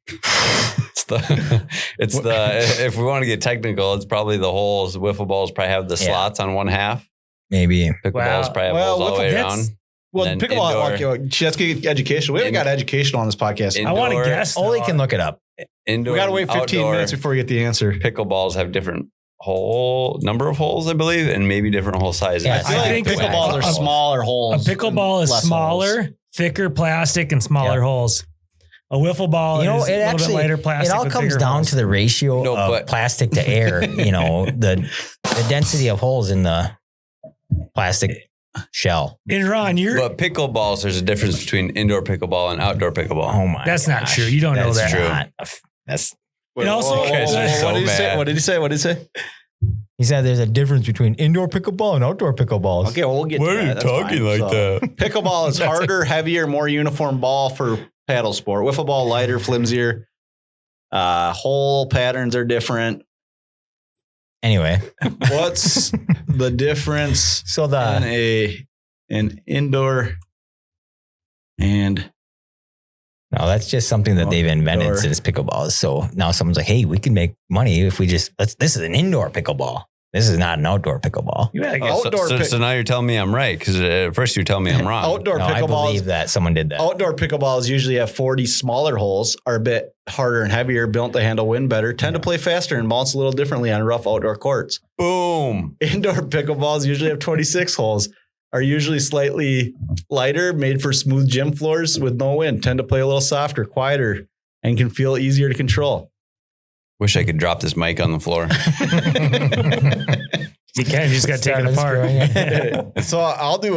if we want to get technical, it's probably the holes. Wiffle balls probably have the slots on one half. Maybe. Pickleballs probably have holes all the way around. Well, Then pickleball, indoor. let's get educational. We haven't got educational on this podcast. I want to Indoor- guess. Ole though. can look it up. Indoor We got to wait 15 outdoor minutes before we get the answer. Pickleballs have different number of holes, I believe, and maybe different hole sizes. Yeah, I feel I like think pickleballs are smaller A holes. pickleball and is less smaller, holes. thicker plastic, and smaller holes. A wiffle ball You know, is it a little actually bit lighter plastic. it all with comes bigger down holes. to the ratio No, of but- plastic to air. You know, the density of holes in the plastic shell. And Ron, But pickleballs, there's a difference between indoor pickleball and outdoor pickleball. Oh my! That's not gosh. true. You don't know That's that. That's And also- Whoa, You guys are so what did he say? mad. What did he say? What did he say? he said. There's a difference between indoor pickleball and outdoor pickleballs. Okay, well, we'll get to that. That's fine. So, Pickleball is harder, heavier, more uniform ball for paddle sport. Wiffle ball, lighter, flimsier. Hole patterns are different. Anyway, What's the difference so in an indoor and no, that's just something that they've invented Outdoor. since pickleball. So now someone's like, "Hey, we can make money if we just This is an indoor pickleball. This is not an outdoor pickleball." You gotta Oh, guess. Outdoor so now you're telling me I'm right because at first you tell me I'm wrong. outdoor No, I believe pickleballs? that someone did that. Outdoor pickleballs usually have 40 smaller holes, are a bit harder and heavier, built to handle wind better, tend to play faster and bounce a little differently on rough outdoor courts. Boom. Indoor pickleballs usually have 26 holes, are usually slightly lighter, made for smooth gym floors with no wind, tend to play a little softer, quieter, and can feel easier to control. Wish I could drop this mic on the floor. You can. You just got to take it apart. So I'll do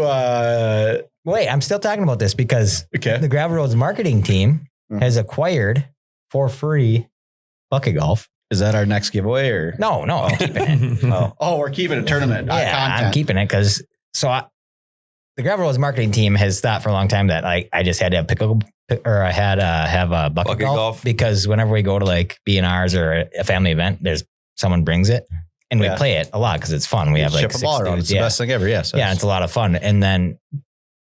Wait, I'm still talking about this because okay. the Gravel Roads marketing team Mhm. has acquired for free bucket golf. Is that our next giveaway or No, I'm keeping it. Oh, we're keeping a tournament. not Yeah, I'm content. keeping it because the Gravel Roads marketing team has thought for a long time that I just had to have a bucket golf because whenever we go to like B&Rs or a family event, there's someone brings it and we Yeah. play it a lot because it's fun. We have like Ship a 6 ball around. dudes. It's the best thing ever. Yes. Yeah, it's a lot of fun. And then,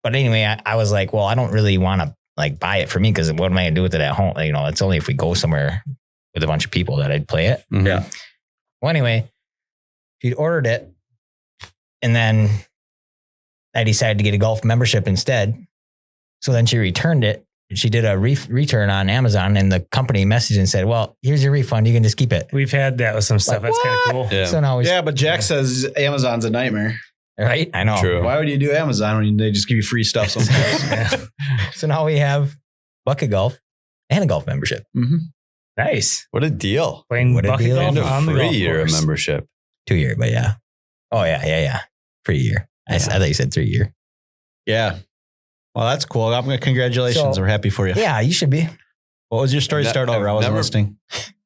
but anyway, I was like, well, I don't really want to like buy it for me because what am I gonna do with it at home? You know, it's only if we go somewhere with a bunch of people that I'd play it. Mhm. Yeah. Well, anyway, she'd ordered it, and then I decided to get a golf membership instead. So then she returned it. She did a return on Amazon, and the company messaged and said, "Well, here's your refund. You can just keep it." We've had that with some stuff. Like, That's kind what? of cool. Yeah. So now we Yeah, but Jack says Amazon's a nightmare. right. I know. True. Why would you do Amazon when they just give you free stuff sometimes? So now we have bucket golf and a golf membership. Nice. What a deal. Playing What a bucket deal. golf And a on the golf 3 year course. membership. 2 year, but yeah. Oh yeah. Free year. I thought you said 3 year. Yeah. Well, that's cool. Congratulations. So- We're happy for you. Yeah, you should be. What was your story? Ne- Start over. I I've wasn't never- listening.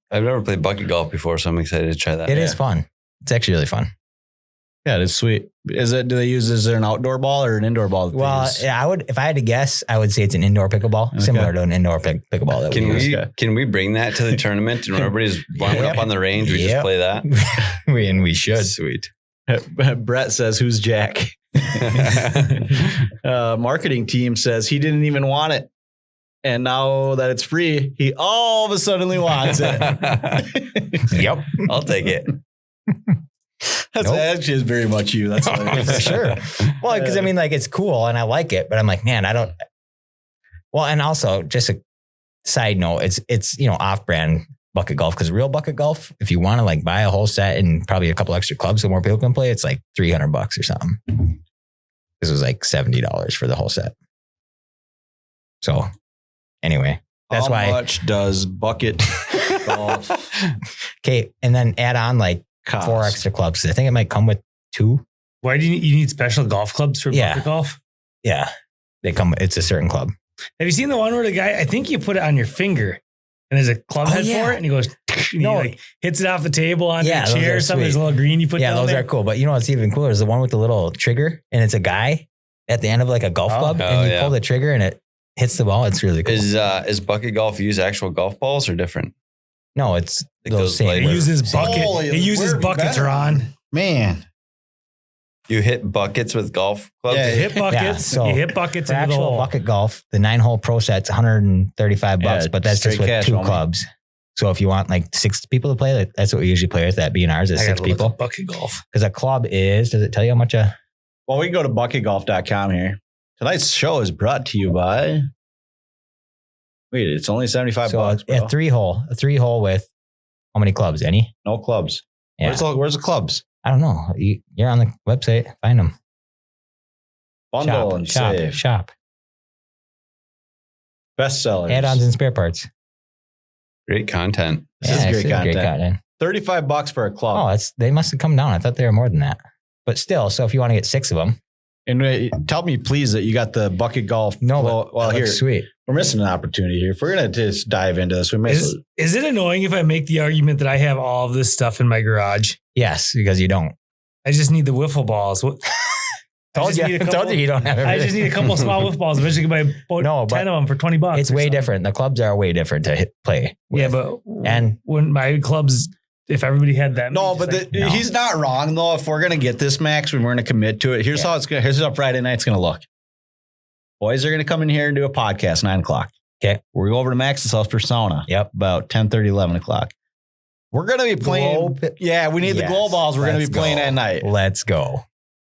I've never played bucket golf before, so I'm excited to try that. It is fun. It's actually really fun. Yeah, it is sweet. Is there an outdoor ball or an indoor ball? that they Well, use? yeah, if I had to guess, I would say it's an indoor pickleball, Okay. similar to an indoor pickleball that Can we use. we Okay. can we bring that to the tournament and when everybody's warming up on the range? We just Yep. play that. And we should. Sweet. Brett says, "Who's Jack?" Marketing team says he didn't even want it, and now that it's free, he all of a sudden wants it. Yep. I'll take it. That's Nope. actually is very much you. That's For sure. Well, because I mean, like, it's cool and I like it, but I'm like, man, I don't. Well, and also just a side note, it's off-brand bucket golf because real bucket golf, if you want to like buy a whole set and probably a couple extra clubs so more people can play, it's like $300 or something. This was like $70 for the whole set. So anyway, that's How why. much does bucket golf Okay, and then add on like cost? 4 extra clubs. I think it might come with 2. Why do you need special golf clubs for Yeah. bucket golf? Yeah, they come. It's a certain club. Have you seen the one where the guy, I think you put it on your finger and there's a club Oh, head yeah. for it and he goes, and No. he like hits it off the table on Yeah, your those chair are or something. There's a sweet. little green you put Yeah, down those there. are cool. But you know what's even cooler is the one with the little trigger, and it's a guy at the end of like a golf Oh. club, Oh, and you yeah. pull the trigger and it hits the ball. It's really cool. Is bucket golf use actual golf balls or different? No, it's Like those those same. like- It uses Holy, bucket. It uses we're buckets, better. Ron. Man, You hit buckets with golf clubs? Yeah, You hit buckets. so you hit buckets For into the actual hole. bucket golf, the 9-hole pro set's $135, Yeah, but that's just straight with cash 2 only. clubs. So if you want like 6 people to play, that's what we usually play with at B&R's is I 6 gotta look people. up bucket golf. Because a club does it tell you how much Well, we can go to bucketgolf.com here. Tonight's show is brought to you by. Wait, it's only $75. Bro. a 3-hole with how many clubs? Any? No clubs. Yeah. Where's the clubs? I don't know. You're on the website. Find them. Bundle and save. Shop. Bestsellers. Add-ons and spare parts. Great content. This is great content. content. $35 for a club. Oh, they must have come down. I thought they were more than that. But still, so if you want to get 6 of them. And tell me, please, that you got the bucket golf. No, well here, sweet. we're missing an opportunity here. If we're going to just dive into this, we may. Is it annoying if I make the argument that I have all of this stuff in my garage? Yes, because you don't. I just need the wiffle balls. Told you you don't have everything. I just need a couple of small wiffle balls. Eventually, I can buy 10 of them for $20. It's way different. The clubs are way different to play with. Yeah, but and when my clubs, if everybody had that, No, but he's not wrong though. If we're going to get this, Max, we're going to commit to it. Here's how Friday night's going to look. Boys are going to come in here and do a podcast 9:00. Okay. We're going over to Max's house for sauna. Yep. About 10:30, 11 o'clock. We're going to be playing. We need the glow balls. We're going to be playing at night. Let's go.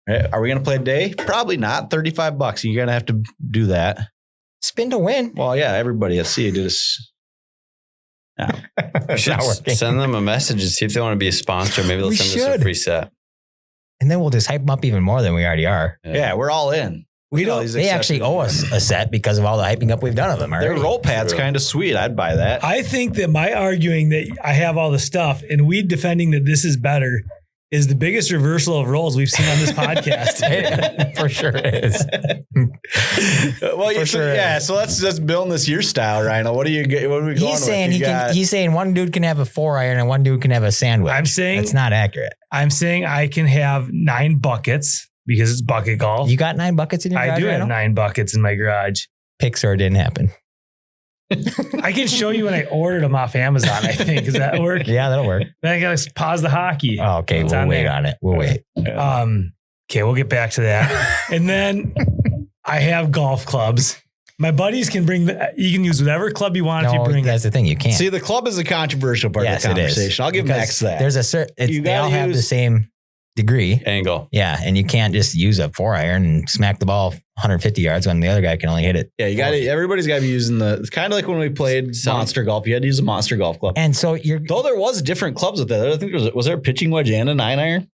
Are we going to play today? Probably not. $35. You're going to have to do that. Spin to win. Well, yeah, everybody. Let's see you do this. No. It's not working. Send them a message and see if they want to be a sponsor. Maybe they'll We send us a free set. And then we'll just hype them up even more than we already are. Yeah, we're all in. They actually owe us a set because of all the hyping up we've done of them already. Their roll pad's kind of sweet. I'd buy that. I think that my arguing that I have all the stuff and we defending that this is better is the biggest reversal of roles we've seen on this podcast. For sure it is. Well, so let's just build this your style, Rhino. What are we going with? He's saying one dude can have a 4-iron and one dude can have a sandwich. I'm saying that's not accurate. I'm saying I can have 9 buckets because it's bucket golf. You got 9 buckets in your garage? I do have 9 buckets in my garage. Pixar didn't happen. I can show you when I ordered them off Amazon, I think. Does that work? Yeah, that'll work. Then I got to pause the hockey. Oh, okay, we'll wait on it. We'll wait. Okay, we'll get back to that. And then I have golf clubs. My buddies can bring you can use whatever club you want if you bring that's the thing. You can't. See, the club is a controversial part of the conversation. I'll give Max that. There's a certain, they all have the same degree. Angle. Yeah, and you can't just use a 4-iron and smack the ball 150 yards when the other guy can only hit it. Yeah, everybody's got to be using it's kind of like when we played monster golf. You had to use a monster golf club. And so though there was different clubs with that. I think was there a pitching wedge and a 9-iron?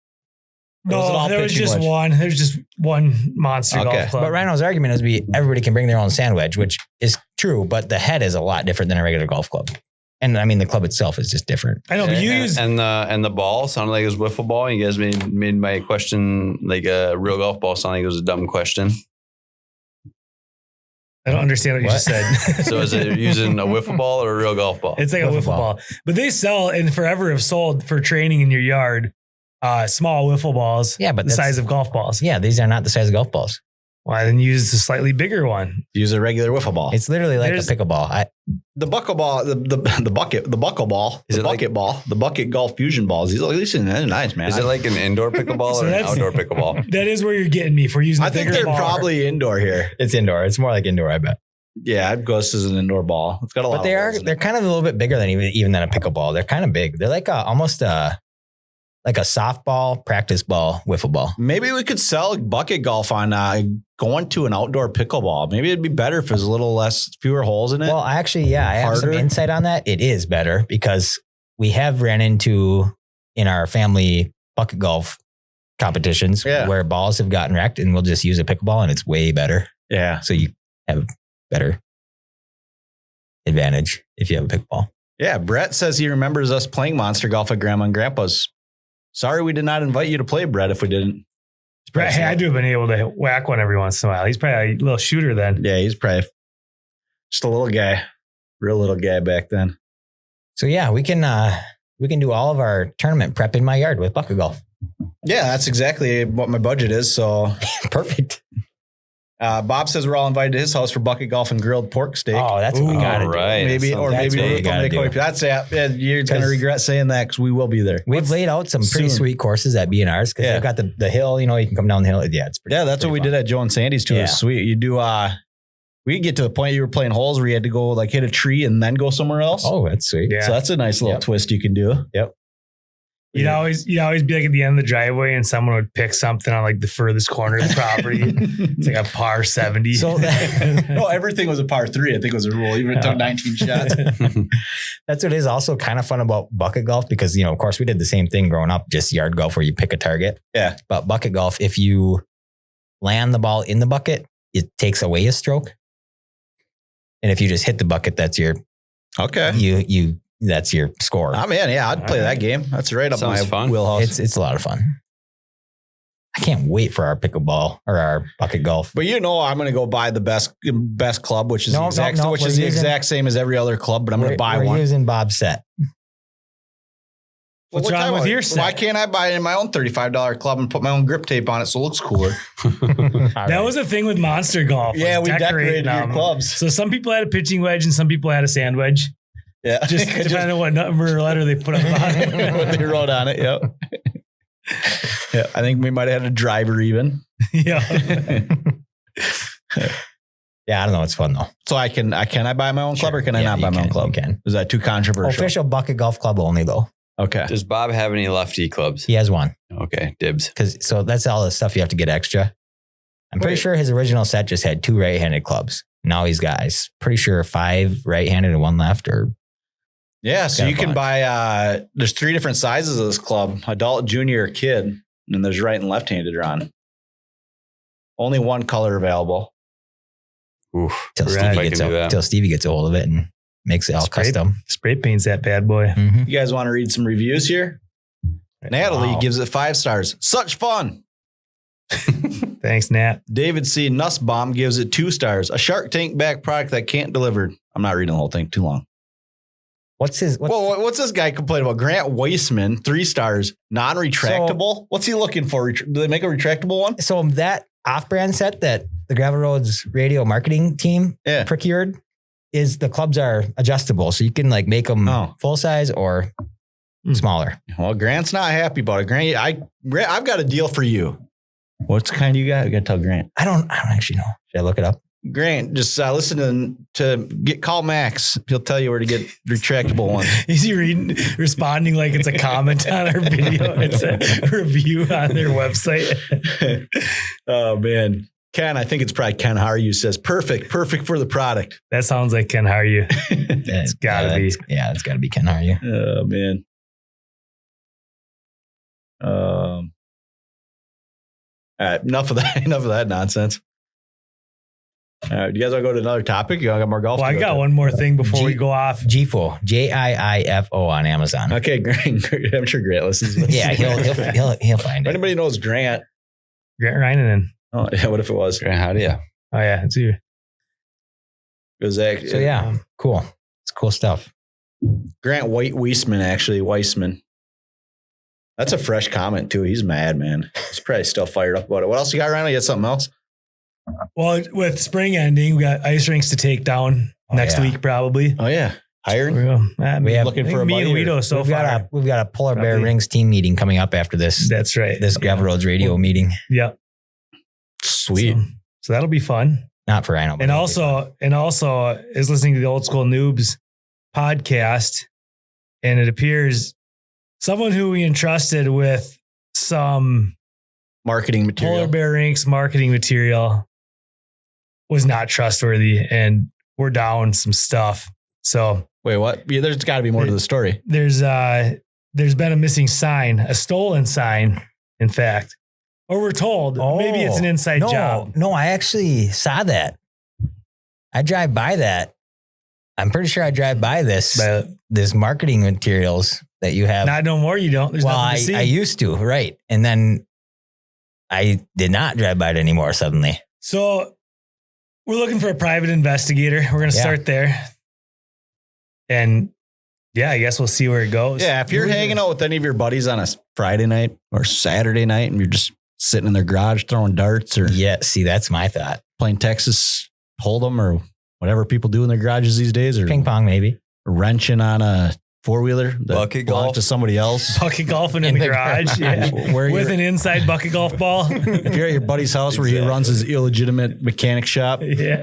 No, there was just one. There's just one monster golf club. But Rhino's argument is everybody can bring their own sand wedge, which is true, but the head is a lot different than a regular golf club. And I mean, the club itself is just different. I know, but you use and the ball sounded like it was wiffle ball. You guys made my question like a real golf ball sound like it was a dumb question. I don't understand what you just said. So is it using a wiffle ball or a real golf ball? It's like a wiffle ball. But they sell and forever have sold for training in your yard small wiffle balls. Yeah, but the size of golf balls. Yeah, these are not the size of golf balls. Well, then use a slightly bigger one. Use a regular wiffle ball. It's literally like a pickleball. The buckle ball, the buckle ball, the bucket ball, the bucket golf fusion balls. These are nice, man. Is it like an indoor pickleball or an outdoor pickleball? That is where you're getting me for using. I think they're probably indoor here. It's indoor. It's more like indoor, I bet. Yeah, I'd go this as an indoor ball. It's got a lot. But they're kind of a little bit bigger than even than a pickleball. They're kind of big. They're like almost like a softball, practice ball, wiffle ball. Maybe we could sell bucket golf on going to an outdoor pickleball. Maybe it'd be better if there's a little fewer holes in it. Well, actually, I have some insight on that. It is better because we have ran into in our family bucket golf competitions where balls have gotten wrecked and we'll just use a pickleball and it's way better. Yeah. So you have a better advantage if you have a pickleball. Yeah. Brett says he remembers us playing monster golf at Grandma and Grandpa's. Sorry, we did not invite you to play, Brett, if we didn't. Brett had to have been able to whack one every once in a while. He's probably a little shooter then. Yeah, he's probably just a little guy. Real little guy back then. So yeah, we can do all of our tournament prep in my yard with bucket golf. Yeah, that's exactly what my budget is. So perfect. Bob says we're all invited to his house for bucket golf and grilled pork steak. Oh, that's what we got to do. Maybe Ruth will make it. That's it. You're going to regret saying that because we will be there. We've laid out some pretty sweet courses at B&R's because they've got the hill. You know, you can come down the hill. Yeah, it's pretty. Yeah, that's what we did at Joe and Sandy's too. Yeah. It's sweet. You do We could get to the point you were playing holes where you had to go like hit a tree and then go somewhere else. Oh, that's sweet. Yeah. So that's a nice little twist you can do. Yep. You'd always be like at the end of the driveway and someone would pick something on like the furthest corner of the property. It's like a par 70. So No, everything was a par 3. I think it was a rule. Even if it took 19 shots. that's what is also kind of fun about bucket golf because, of course we did the same thing growing up, just yard golf where you pick a target. Yeah. But bucket golf, if you land the ball in the bucket, it takes away a stroke. And if you just hit the bucket, that's your, that's your score. I'm in. Yeah, I'd play that game. That's right up my wheelhouse. It's a lot of fun. I can't wait for our pickleball or our bucket golf. But I'm going to go buy the best club, which is the exact same as every other club. But I'm going to buy one. We're using Bob's set. What's wrong with your set? Why can't I buy it in my own $35 club and put my own grip tape on it so it looks cooler? That was a thing with Monster Golf. Yeah, we decorated your clubs. So some people had a pitching wedge and some people had a sand wedge. Yeah. Just depending on what number or letter they put on it. What they wrote on it. Yep. Yeah. I think we might have had a driver even. Yeah. Yeah, I don't know. It's fun though. So can I buy my own club or can I not buy my own club? You can. Is that too controversial? Official bucket golf club only though. Okay. Does Bob have any lefty clubs? He has one. Okay, dibs. So that's all the stuff you have to get extra. I'm pretty sure his original set just had 2 right-handed clubs. Now he's got, pretty sure 5 right-handed and 1 left. Yeah, so you can buy, there's 3 different sizes of this club, adult, junior, or kid. And there's right and left-handed on. Only one color available. Oof. Till Stevie gets a hold of it and makes it all custom. Spray paints that bad boy. Mm-hmm. You guys want to read some reviews here? Natalie gives it 5 stars. Such fun. Thanks, Nat. David C. Nussbaum gives it 2 stars. A Shark Tank back product that can't deliver. I'm not reading the whole thing. Too long. What's this guy complain about? Grant Weissman, 3 stars. Non-retractable. What's he looking for? Do they make a retractable one? So that off-brand set that the Gravel Roads radio marketing team procured is the clubs are adjustable. So you can make them full size or smaller. Well, Grant's not happy about it. Grant, I've got a deal for you. What's the kind you got? You got to tell Grant. I don't actually know. Should I look it up? Grant, just listen call Max. He'll tell you where to get retractable ones. Is he responding like it's a comment on our video? It's a review on their website. Oh man. Ken, I think it's probably Ken Haryu says, perfect for the product. That sounds like Ken Haryu. It's gotta be. Yeah, it's gotta be Ken Haryu. Oh man. All right, enough of that nonsense. All right, do you guys want to go to another topic? You got more golf? Well, I got one more thing before we go off. GIFO, GIIFO on Amazon. Okay, Grant. I'm sure Grant listens to this. Yeah, he'll find it. Anybody knows Grant? Grant Reinanen. Oh, yeah. What if it was? Grant, how do you? Oh, yeah. It's you. So, yeah, cool. It's cool stuff. Grant Weissman. That's a fresh comment, too. He's mad, man. He's probably still fired up about it. What else you got, Ryan? You got something else? Well, with spring ending, we got ice rinks to take down next week, probably. Oh, yeah. Hiring? We have looking for a me and Guido so far. We've got a Polar Bear Rings team meeting coming up after this. That's right. This Gravel Roads radio meeting. Yep. Sweet. So that'll be fun. Not for Rhino. And also is listening to the Old School Noobs podcast. And it appears someone who we entrusted with some marketing material, Polar Bear Rinks marketing material, was not trustworthy, and we're down some stuff. So wait, what? Yeah, there's got to be more to the story. There's been a missing sign, a stolen sign, in fact, or we're told maybe it's an inside job. No, I actually saw that. I drive by that. I'm pretty sure I drive by this marketing materials that you have. Not no more. You don't. There's nothing to see. I used to, right, and then I did not drive by it anymore suddenly. So we're looking for a private investigator. We're going to start there. And I guess we'll see where it goes. Yeah. If you're hanging out with any of your buddies on a Friday night or Saturday night and you're just sitting in their garage throwing darts or that's my thought. Playing Texas Hold'em or whatever people do in their garages these days, or ping pong, maybe wrenching on a 4-wheeler that Bucket belonged golf. to somebody else. Bucket golfing in the garage. Yeah. Where With you're- an inside bucket golf ball. If you're at your buddy's house where he runs his illegitimate mechanic shop Yeah.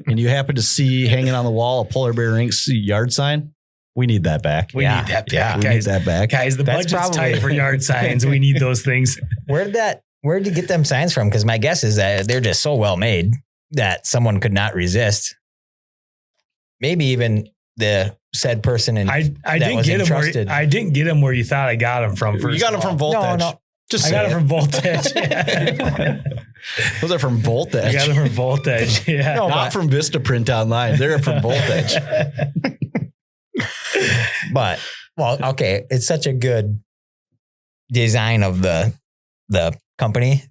and you happen to see hanging on the wall a Polar Bear Inc. yard sign, we need that back. We need that back, we need guys. that back. Guys, the That's budget's probably- tight for yard signs. We need those things. Where'd you get them signs from? Because my guess is that they're just so well made that someone could not resist. Maybe even the said person I didn't get them where I didn't get them where you thought I got them from. First You got them of all. from Voltage. No. Just I say got it. it from Voltage. Those are from Voltage. I got them from Voltage. Yeah. No, Not from Vistaprint online. They're from Voltage. But well, okay, it's such a good design of the company,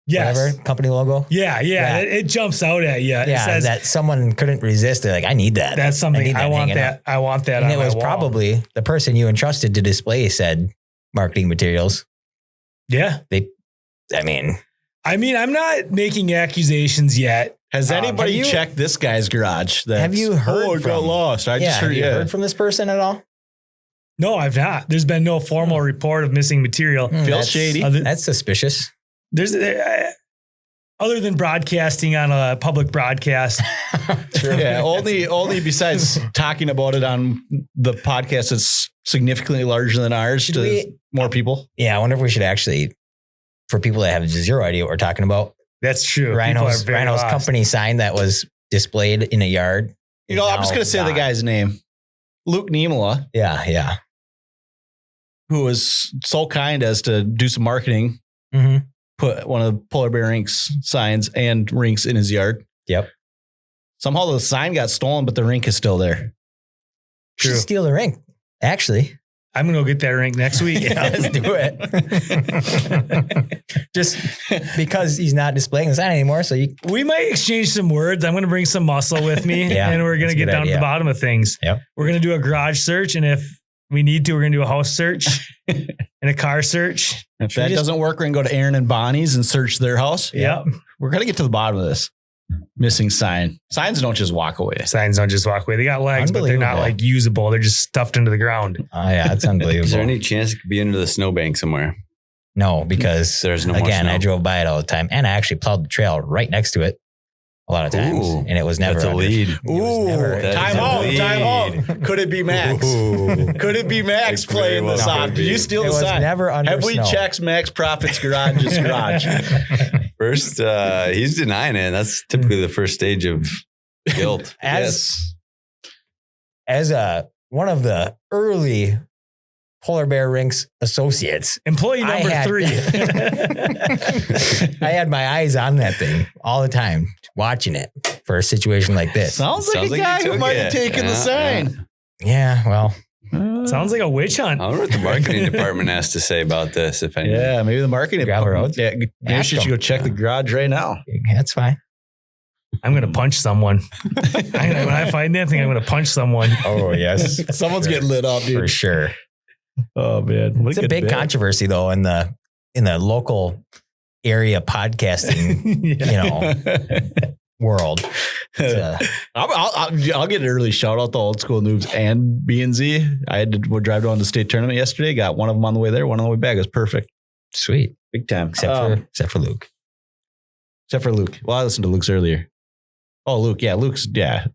Yes. whatever company logo. Yeah. It jumps out at you. It Yeah, says that someone couldn't resist. They're like, I need that. that's something need I want hanging that. up. I want that. And on it my was wall. probably the person you entrusted to display said marketing materials. Yeah. I mean, I'm not making accusations yet. Has anybody have you- checked this guy's garage? Have you heard Oh, it got from- lost. I just have heard. you Yeah. heard from this person at all? No, I've not. There's been no formal report of missing material. Feels That's- shady. That's suspicious. There's other than broadcasting on a public broadcast. Yeah, only besides talking about it on the podcast that's significantly larger than ours Should to we- more people. Yeah, I wonder if we should actually, for people that have zero idea what we're talking about, That's true. People are Rhino's very lost. company sign that was displayed in a yard. You know, I'm just going to say the guy's name. Luke Niemela, Yeah. who was so kind as to do some marketing, Mm-hmm. put one of the Polar Bear Inc.'s signs and rinks in his yard. Yep. Somehow the sign got stolen, but the rink is still there. Should True. steal the ring. Actually, I'm gonna go get that rink next week. let's do it. Just because he's not displaying the sign anymore, so you. We might exchange some words. I'm going to bring some muscle with me, Yeah, and we're going that's to a get good down to idea. the bottom of things. Yep. We're going to do a garage search, and if we need to, we're going to do a house search and a car search. If that doesn't work, we're going to go to Aaron and Bonnie's and search their house. Yep. We're going to get to the bottom of this. Missing sign. Signs don't just walk away. Signs don't just walk away. They got legs, but they're not Unbelievable. like usable. They're just stuffed into the ground. Oh yeah, that's unbelievable. Is there any chance it could be under the snowbank somewhere? No, because There's no more again, snow. I drove by it all the time, and I actually plowed the trail right next to it a lot of times, Ooh, and it was never that's a under- lead. it was never- That Time is a out. lead. Time out. Could it be Max? Ooh. Could it be Max It very playing well this could off? Did you be. steal It the was sign? never under Have we snow. checked Max Profit's garage's garage? First, he's denying it. That's typically the first stage of guilt. As one of the early Polar Bear Rinks associates, Employee I number had- 3. I had my eyes on that thing all the time, watching it for a situation like this. Sounds like Sounds a like guy you who took might have it. taken the Yeah, sign. Yeah, well, Sounds like a witch hunt. I wonder what the marketing department has to say about this, if anything. Yeah, maybe the marketing. Gravel roads? Yeah, maybe Ask you should them. go check the garage right now. that's fine. I'm going to punch someone. When I find that thing, I'm going to punch someone. Oh yes, Someone's getting lit up, for dude. sure. Oh man, what It's a good big bit. controversy though in the local area podcasting, world. It's, I'll get an early shout out to Old School Noobs and B&Z. I had to drive down to the state tournament yesterday. Got one of them on the way there, one on the way back. It was perfect. sweet, Big time. except for Luke. Except for Luke. Well, I listened to Luke's earlier. Oh, Luke. Yeah, Luke's. Yeah.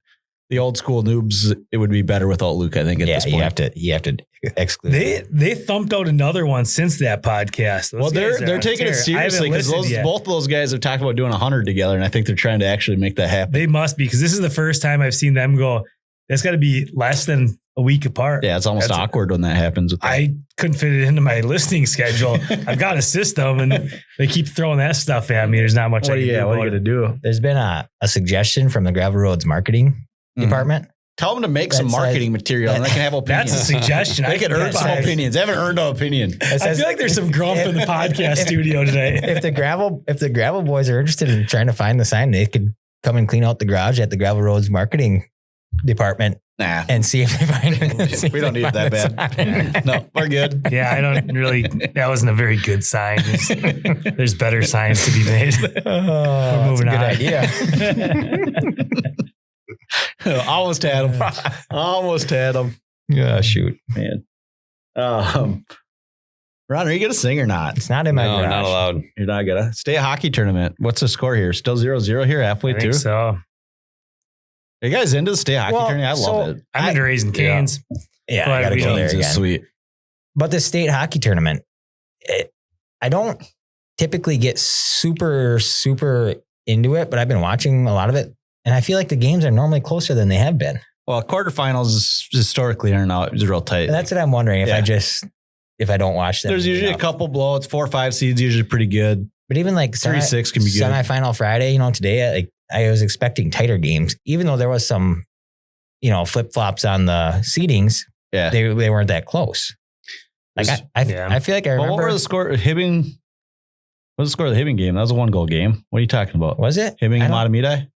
The Old School Noobs, it would be better without Luke, I think, at Yeah, this point. you have to exclude. They thumped out another one since that podcast. Those Well, guys they're on taking it tear. I seriously haven't because listened yet. both of those guys have talked about doing 100 together, and I think they're trying to actually make that happen. They must be, because this is the first time I've seen them go, that's got to be less than a week apart. Yeah, it's almost That's- awkward when that happens. With that. I couldn't fit it into my listening schedule. I've got a system and they keep throwing that stuff at me. There's not much I can do about it. do? There's been a suggestion from the Gravel Roads marketing department. Tell them to make some That says- marketing material, and they can have opinions. That's a suggestion. They can earn some opinions. They haven't earned an opinion. It I says feel like there's some grump in the podcast studio today. if the gravel boys are interested in trying to find the sign, they could come and clean out the garage at the Gravel Roads marketing department Nah, and see if they find it. we don't need it that bad. No, we're good. Yeah, I don't really, that wasn't a very good sign. There's better signs to be made. We're moving on. idea. Almost had him. Almost had him. Yeah, shoot. Man. Ron, are you going to sing or not? It's not in my No, garage. not allowed. You're not going to. State hockey tournament. What's the score here? Still 0-0 here, halfway I think through? so. Are you guys into the state hockey tournament? I love it. I'm into raising canes. Yeah, But I gotta we go don't- there It's again. sweet. But the state hockey tournament, I don't typically get super into it, but I've been watching a lot of it. And I feel like the games are normally closer than they have been. Well, quarterfinals historically are not real tight. And that's what I'm wondering Yeah. if I don't watch them. There's usually enough. a couple blowouts, 4 or 5 seeds, usually pretty good. But even like 3-6 can be good. Semifinal Friday, today, I was expecting tighter games, even though there was some, flip flops on the seedings. Yeah. They weren't that close. Like I feel like I Well, remember. what were the score? Hibbing. What was the score of the Hibbing game? That was a 1-goal game. What are you talking about? Was it? Hibbing I and don't- Matamidi?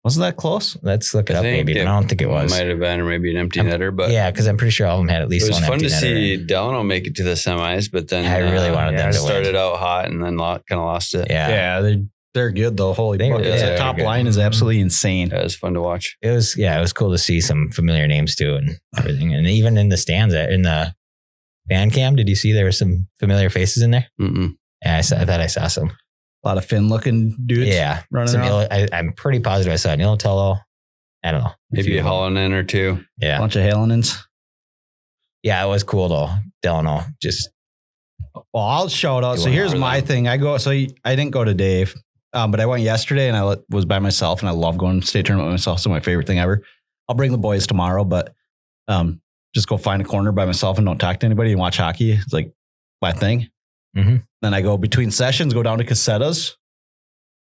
Wasn't that close? Let's look it I up. think Maybe, but I don't think it was. Might have been, or maybe an empty netter, but Yeah, because I'm pretty sure all of them had at it least was one fun empty to netter. see Delano make it to the semis, but then I really wanted them to win. started out hot and then kind of lost it. Yeah. They're good though. Holy They buckets. really That are top good. line is absolutely insane. It was fun to watch. It was cool to see some familiar names too and everything. And even in the stands, in the fan cam, did you see there were some familiar faces in there? Mm-mm. Yeah, I thought I saw some. A lot of Finn-looking dudes. Yeah. running Some around. I'm pretty positive I saw Neil Tello. I don't know. Maybe a Hollonen or two. Yeah. Bunch of Halenins. Yeah, it was cool though. Delano just Well, I'll shout out. You So went here's for my them. thing. I didn't go to Dave, but I went yesterday and I was by myself and I love going to state tournament by myself. It's my favorite thing ever. I'll bring the boys tomorrow, but just go find a corner by myself and don't talk to anybody and watch hockey. It's like my thing. Mhm. Then I go between sessions, go down to Casetas.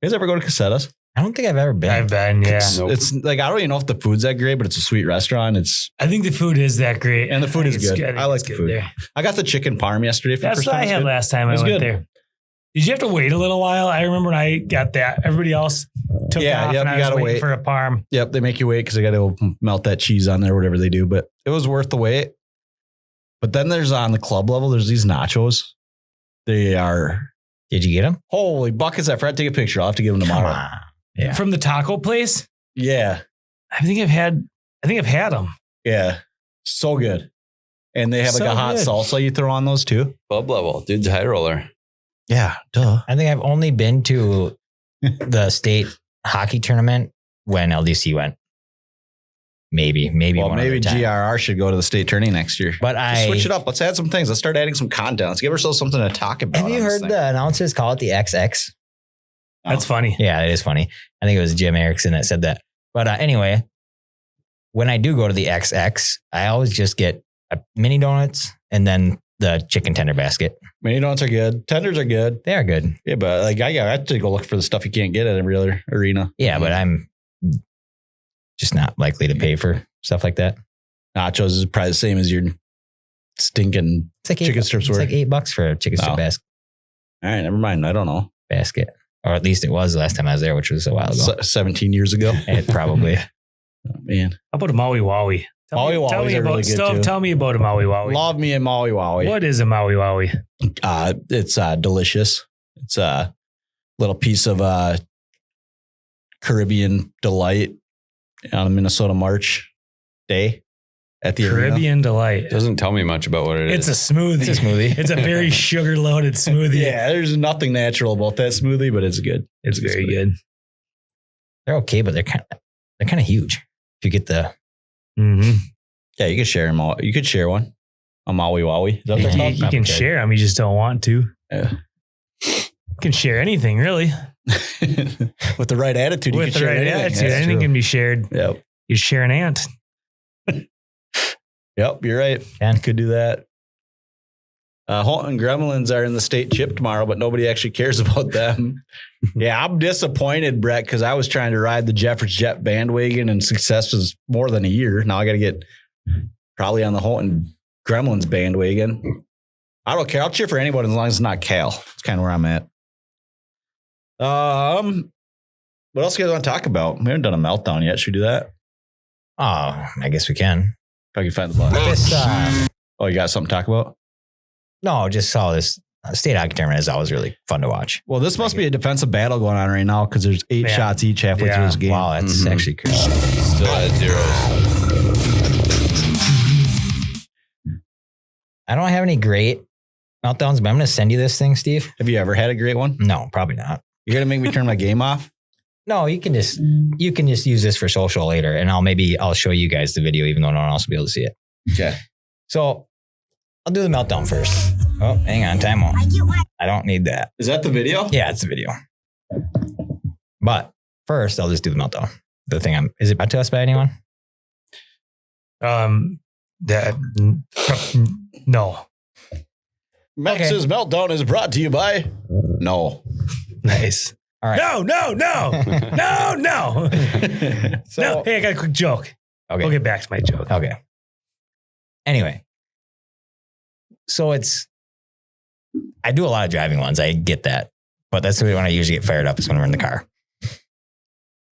You guys ever go to Casetas? I don't think I've ever been. I've been, yeah. Nope. It's like, I don't even know if the food's that great, but it's a sweet restaurant. I think the food is that great. And the food I is think good. it's I like it's the good food. there. I got the chicken parm yesterday for the That's first what time. I It's had good. last time It I was went good. there. Did you have to wait a little while? I remember when I got that. Everybody else took Yeah, off yep, and you I was gotta waiting wait. for a parm. Yep, they make you wait because they got to melt that cheese on there, whatever they do. But it was worth the wait. But then there's on the club level, there's these nachos. They are Did you get them? holy buckets. I forgot to take a picture. I'll have to give them tomorrow. Come on. Yeah. From the taco place? Yeah, I think I've had them. yeah, so good. And they have like So a hot good. salsa you throw on those too. Club level. Dude's a high roller. Yeah, duh. I think I've only been to the state hockey tournament when LDC went. Maybe Well, one maybe other time. GRR should go to the state tourney next year. But Just switch it up. Let's add some things. Let's start adding some content. Let's give ourselves something to talk about. Have you on this heard thing. the announcers call it the XX? That's funny. Yeah, it is funny. I think it was Jim Erickson that said that. But anyway, when I do go to the XX, I always just get a mini donuts and then the chicken tender basket. Mini donuts are good. Tenders are good. They are good. Yeah, but like I have to go look for the stuff you can't get at every other arena. Yeah, but I'm just not likely to pay for stuff like that. Nachos is probably the same as your stinking. It's like Chicken strips It's were- like $8 for a chicken strip Oh. basket. All right, never mind. I don't know. Or at least it was the last time I was there, which was a while ago. 17 years ago. It probably. Oh, man, How about a Maui Wowie? Maui Wowies are really about good, stuff. too. Tell me about a Maui Wowie. love me a Maui Wowie. What is a Maui Wowie? It's delicious. It's a little piece of Caribbean delight on a Minnesota March day at the arena. Caribbean delight. It doesn't tell me much about what it It's is. a smoothie. It's a smoothie. It's a very sugar loaded smoothie. Yeah, there's nothing natural about that smoothie, but it's good. It's very good. They're okay, but they're kind of huge. If you get the Mm-hmm. Yeah, you could share them all. You could share one. A Maui Wowie. Is that what they're You, called? you can share them. You just don't want to. Yeah. You can share anything, really. With the right attitude, you With can the share right anything. attitude, That's anything true. can be shared. Yep. You share an ant. Yep, you're right. Can. Could do that. Holton Gremlins are in the state chip tomorrow, but nobody actually cares about them. Yeah, I'm disappointed, Brett, because I was trying to ride the Jeffers Jet bandwagon and success was more than a year. Now I got to get probably on the Holton Gremlins bandwagon. I don't care. I'll cheer for anybody as long as it's not Cal. That's kind of where I'm at. What else do you guys want to talk about? We haven't done a meltdown yet. Should we do that? Oh, I guess we can. If I can find the button. This, Oh, you got something to talk about? no, just saw this state hockey tournament is always really fun to watch. Well, this must be a defensive battle going on right now because there's 8 Yeah. shots each halfway Yeah. through this game. Wow, that's Mhm. actually crazy. Still at zeros. I don't have any great meltdowns, but I'm going to send you this thing, Steve. Have you ever had a great one? No, probably not. You're going to make me turn my game off? No, you can just use this for social later, and I'll show you guys the video, even though no one else will be able to see it. Okay. So I'll do the meltdown first. Oh, hang on, time out. I don't need that. Is that the video? Yeah, it's the video. But first, I'll just do the meltdown. The thing is it brought to us by anyone? No. Max's Meltdown is brought to you by no. Nice. All right. No. No. So, No. Hey, I got a quick joke. okay. We'll get back to my joke. Okay. Anyway, so I do a lot of driving ones. I get that, but that's when I usually get fired up is when we're in the car.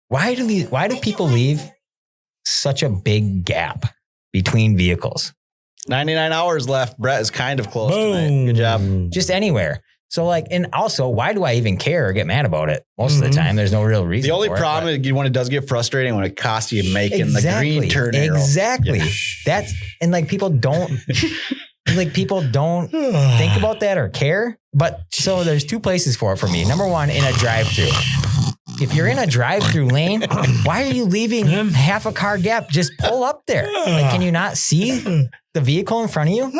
Why do people leave such a big gap between vehicles? 99 hours left. Brett is kind of close Boom. tonight. Good job. Just anywhere. So and also, why do I even care or get mad about it? Most of the time, there's no real reason. The only for it, problem is when it does get frustrating when it costs you making the green turn arrow. Exactly. Yeah. People don't think about that or care. But so there's two places for it for me. Number one, in a drive-through. If you're in a drive-through lane, why are you leaving half a car gap? Just pull up there. Like, can you not see the vehicle in front of you?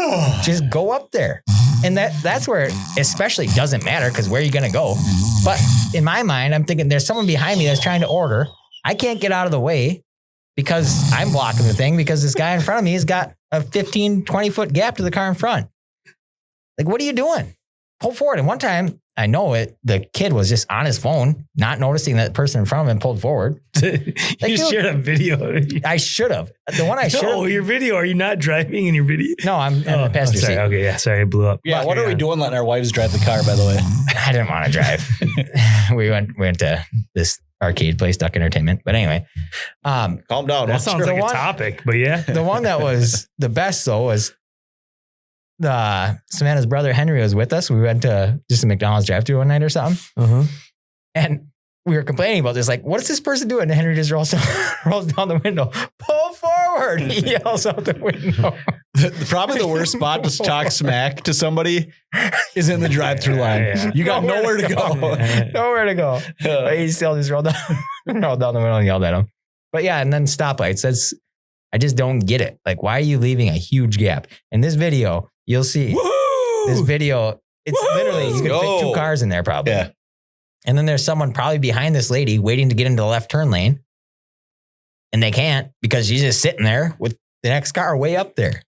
Just go up there. And that's where it especially doesn't matter because where are you going to go? But in my mind, I'm thinking there's someone behind me that's trying to order. I can't get out of the way because I'm blocking the thing because this guy in front of me has got a 15, 20 foot gap to the car in front. Like, what are you doing? Pull forward. And one time, I know it, the kid was just on his phone, not noticing that person in front of him pulled forward. You shared a video. I should have. The one I should have. No, your video. Are you not driving in your video? No, I'm in the passenger sorry. seat. Okay, yeah, sorry, I blew up. Yeah, what are we doing letting our wives drive the car, by the way? I didn't want to drive. We went to this arcade place, Duck Entertainment. But anyway. Calm down. That sounds like a topic, but yeah. The one that was the best, though, was Savannah's brother Henry was with us. We went to just a McDonald's drive-thru one night or something. And we were complaining about this. Like, what is this person doing? And Henry just rolls down the window. Pull forward. He yells out the window. Probably the worst spot to talk smack to somebody is in the drive-thru line. Yeah. You got nowhere to go. Nowhere to go. But he still just rolled down the window and yelled at him. But yeah, and then stoplights. I just don't get it. Like, why are you leaving a huge gap? In this video, you'll see this video. It's literally, you can fit two cars in there probably. Yeah. And then there's someone probably behind this lady waiting to get into the left turn lane. And they can't because she's just sitting there with the next car way up there.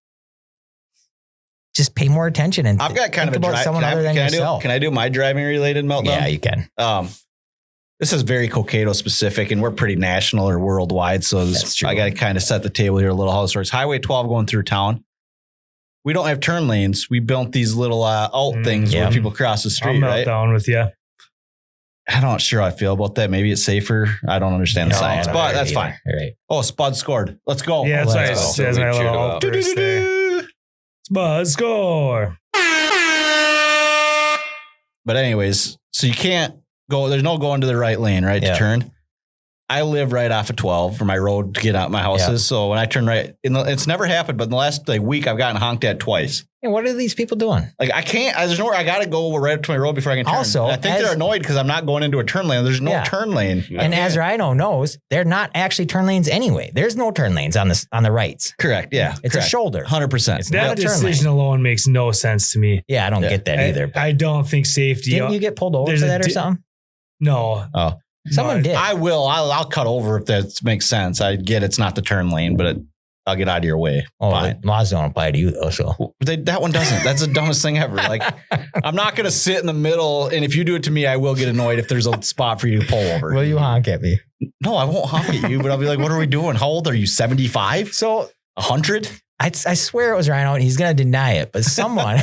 Just pay more attention and I've got kind of a about someone other than yourself. Can I do my driving related meltdown? Yeah, you can. This is very Cokato specific and we're pretty national or worldwide. So That's true. I got to kind of set the table here a little. How it starts. Highway 12 going through town. We don't have turn lanes. We built these little alt things where people cross the street, I'll right? Meltdown with you. I'm not sure how I feel about that. Maybe it's safer. I don't understand the science, No, but that's either. fine. Right. Oh, Spud scored. Let's go. Yeah, that's Let's right. go. It says my Cheered little about. burst there. Buzz score. But anyways, so you can't go. There's no going to the right lane, right, Yeah. to turn. I live right off of 12 for my road to get out my house is. So when I turn right, it's never happened, but in the last week, I've gotten honked at twice. And what are these people doing? Like I can't. There's nowhere. I got to go right up to my road before I can turn. Also, And I think they're annoyed because I'm not going into a turn lane. There's no turn lane. And as Rhino knows, they're not actually turn lanes anyway. There's no turn lanes on the rights. Correct. Yeah, It's a shoulder. 100%. It's That not a turn decision lane. alone makes no sense to me. Yeah, I don't get that either. But I don't think safety. didn't you get pulled over There's for a that or di- something? No. Oh, Someone No, did. I will. I'll cut over if that makes sense. I get it's not the turn lane, but I'll get out of your way. Oh, Fine. the laws don't apply to you though. So That one doesn't. That's the dumbest thing ever. Like, I'm not going to sit in the middle. And if you do it to me, I will get annoyed if there's a spot for you to pull over. will you honk at me? No, I won't honk at you, but I'll be like, what are we doing? How old are you? 75? So 100? I swear it was Rhino, and he's gonna deny it. But someone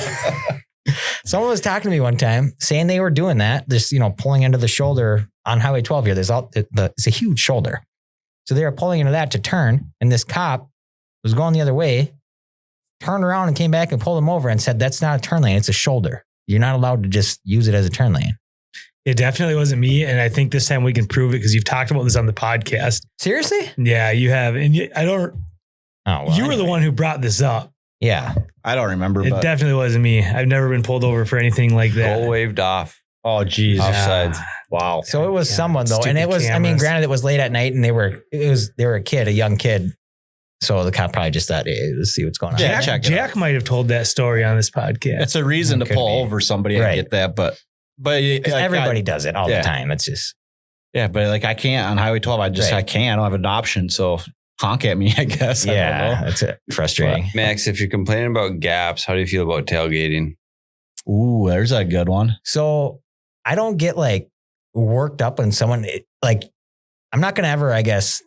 was talking to me one time saying they were doing that. Just pulling into the shoulder on Highway 12 here. It's a huge shoulder, so they were pulling into that to turn, and this cop was going the other way, turned around and came back and pulled him over and said, "That's not a turn lane. It's a shoulder. You're not allowed to just use it as a turn lane." It definitely wasn't me. And I think this time we can prove it because you've talked about this on the podcast. Seriously? Yeah, you have. And I don't. Oh, well, You were the anyway. one who brought this up. Yeah. I don't remember. It But definitely wasn't me. I've never been pulled over for anything like that. Goal waved off. oh, geez. Offsides. Wow. So it was Yeah, someone though. And stupid it was, I mean, cameras. granted it was late at night and they were a kid, a young kid. So the cop probably just thought, hey, let's see what's going on. Yeah, check it Jack might have told that story on this podcast. It's a reason to Could pull be. over somebody. Right. I get that. But 'Cause everybody does it all Yeah. the time. It's just, Yeah, but like I can't on Highway 12. I Right. can't. I don't have an option. So honk at me, I guess. I don't yeah, know. that's frustrating. Max, if you're complaining about gaps, how do you feel about tailgating? Ooh, there's a good one. So I don't get like worked up when someone like, I'm not going to ever, I guess,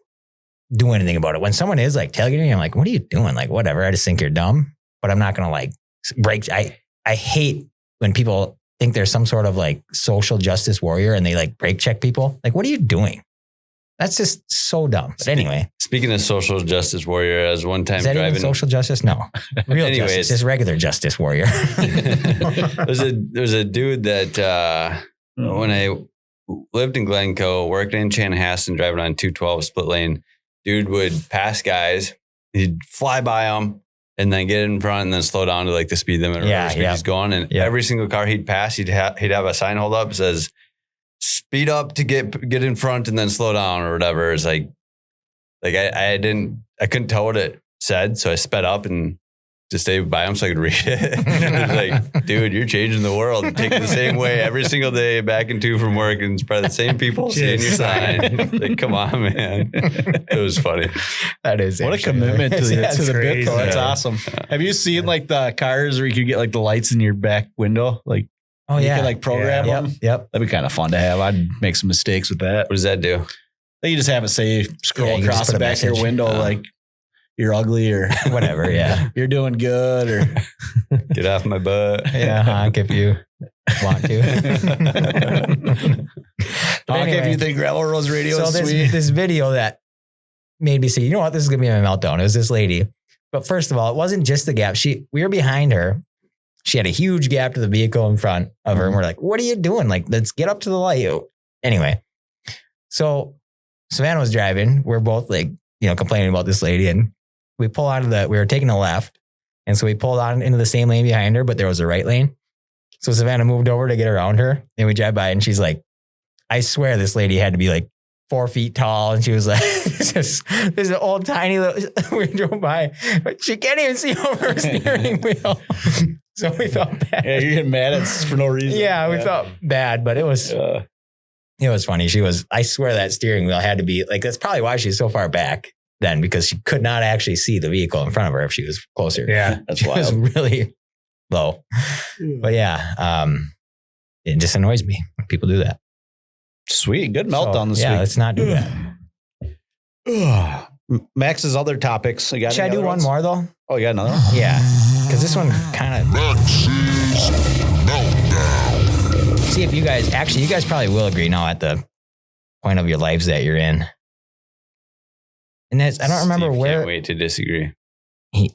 do anything about it. When someone is like tailgating, I'm like, what are you doing? Like, whatever. I just think you're dumb, but I'm not going to like break. I hate when people think there's some sort of like social justice warrior and they like brake check people. Like, what are you doing? That's just so dumm. But anyway, Speaking of social justice warrior, as one time is that even driving, social justice? No, real Anyways. justice is regular justice warrior. there's a dude that when I lived in Glencoe, worked in Chanhassen, driving on 212 split lane, dude would pass guys, he'd fly by them, and then get in front and then slow down to like the speed limit or Yeah, whatever speed yeah. he's going. And Yeah. every single car he'd pass, he'd have a sign hold up that says speed up to get in front and then slow down or whatever. It's like I couldn't tell what it said, so I sped up and just stayed by him so I could read it. It's like, dude, you're changing the world. Take it the same way every single day back and to from work, and it's probably the same people seeing your sign. Like, come on, man. It was funny. That is What a actually- commitment to the That's bit, crazy. though. That's Yeah. awesome. Have you seen like the cars where you could get like the lights in your back window? Like Oh you yeah. could like program Yep. them. Yep. That'd be kind of fun to have. I'd make some mistakes with that. What does that do? Then you just have it say scroll Yeah, you can across just the put a back of your message. window like you're ugly or Whatever. Yeah. you're doing good or Get off my butt. Yeah. Honk if you want to. But honk if anyway, you think Gravel Rose Radio so is this, sweet. this video that made me see, you know what, this is gonna be my meltdown. It was this lady. But first of all, it wasn't just the gap. We were behind her. She had a huge gap to the vehicle in front of her. And we're like, what are you doing? Like, let's get up to the light. Anyway, so Savannah was driving. We're both like, complaining about this lady. And we pull we were taking a left. And so we pulled on into the same lane behind her, but there was a right lane. So Savannah moved over to get around her. And we drive by and she's like, I swear this lady had to be like 4 feet tall. And she was like, this is an old tiny little, we drove by, but she can't even see over her steering wheel. So we felt bad. Yeah, you're getting mad at us for no reason. Yeah, we felt bad, but it was funny. I swear that steering wheel had to be like, that's probably why she's so far back then, because she could not actually see the vehicle in front of her if she was closer. Yeah. That's It was wild. really low. But yeah, it just annoys me when people do that. Sweet. Good meltdown this yeah, week. let's not do that. Max's other topics. You got Should I any do other one ones? more though? Oh, you got another one? Yeah, because this one kind of. See if you guys probably will agree now at the point of your lives that you're in. And that's, I don't remember Steve where. Can't wait to disagree.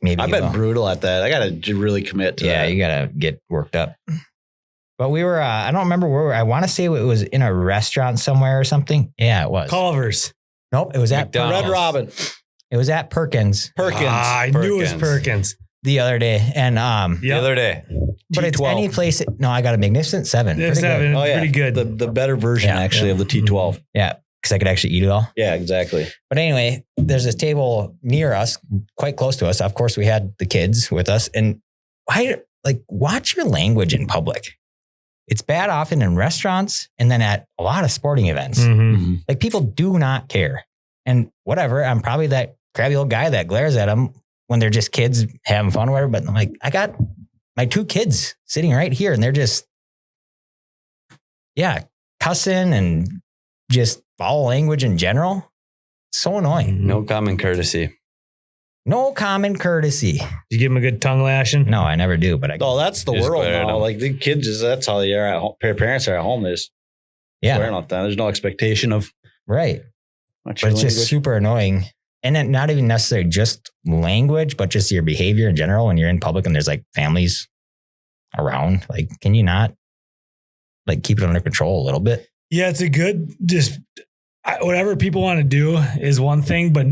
Maybe I've you been will. brutal at that. I got to really commit to Yeah, that. you gotta get worked up. But we were, I don't remember where, I want to say it was in a restaurant somewhere or something. Yeah, it was. Culver's. Nope, it was at McDonald's. Red Robin. It was at Perkins Perkins. I knew it was Perkins. the other day. And The Yep. other day. but it's T12. any place. No, I got a Magnificent 7. Yeah, Pretty good. 7. Oh, yeah. Pretty good. The better version, Yeah. actually, of the T12. Yeah, because I could actually eat it all. Yeah, exactly. But anyway, there's this table near us, quite close to us. Of course, we had the kids with us. And watch your language in public. It's bad often in restaurants and then at a lot of sporting events. Mhm. Like people do not care. And whatever, I'm probably that crabby old guy that glares at them when they're just kids having fun or whatever. But I'm like, I got my 2 kids sitting right here and they're just, cussing and just foul language in general. So annoying. No common courtesy. No common courtesy. You give him a good tongue lashing? No, I never do, but I Oh, that's the Just world glare at now. them. Like the kids, that's how they are at home. Parents are at home. They're just swearing yeah, at them. There's no expectation of right. much But it's just super annoying. And then not even necessarily just language, but just your behavior in general when you're in public and there's like families around. Like, can you not like keep it under control a little bit? Yeah, it's a good, whatever people want to do is one thing, but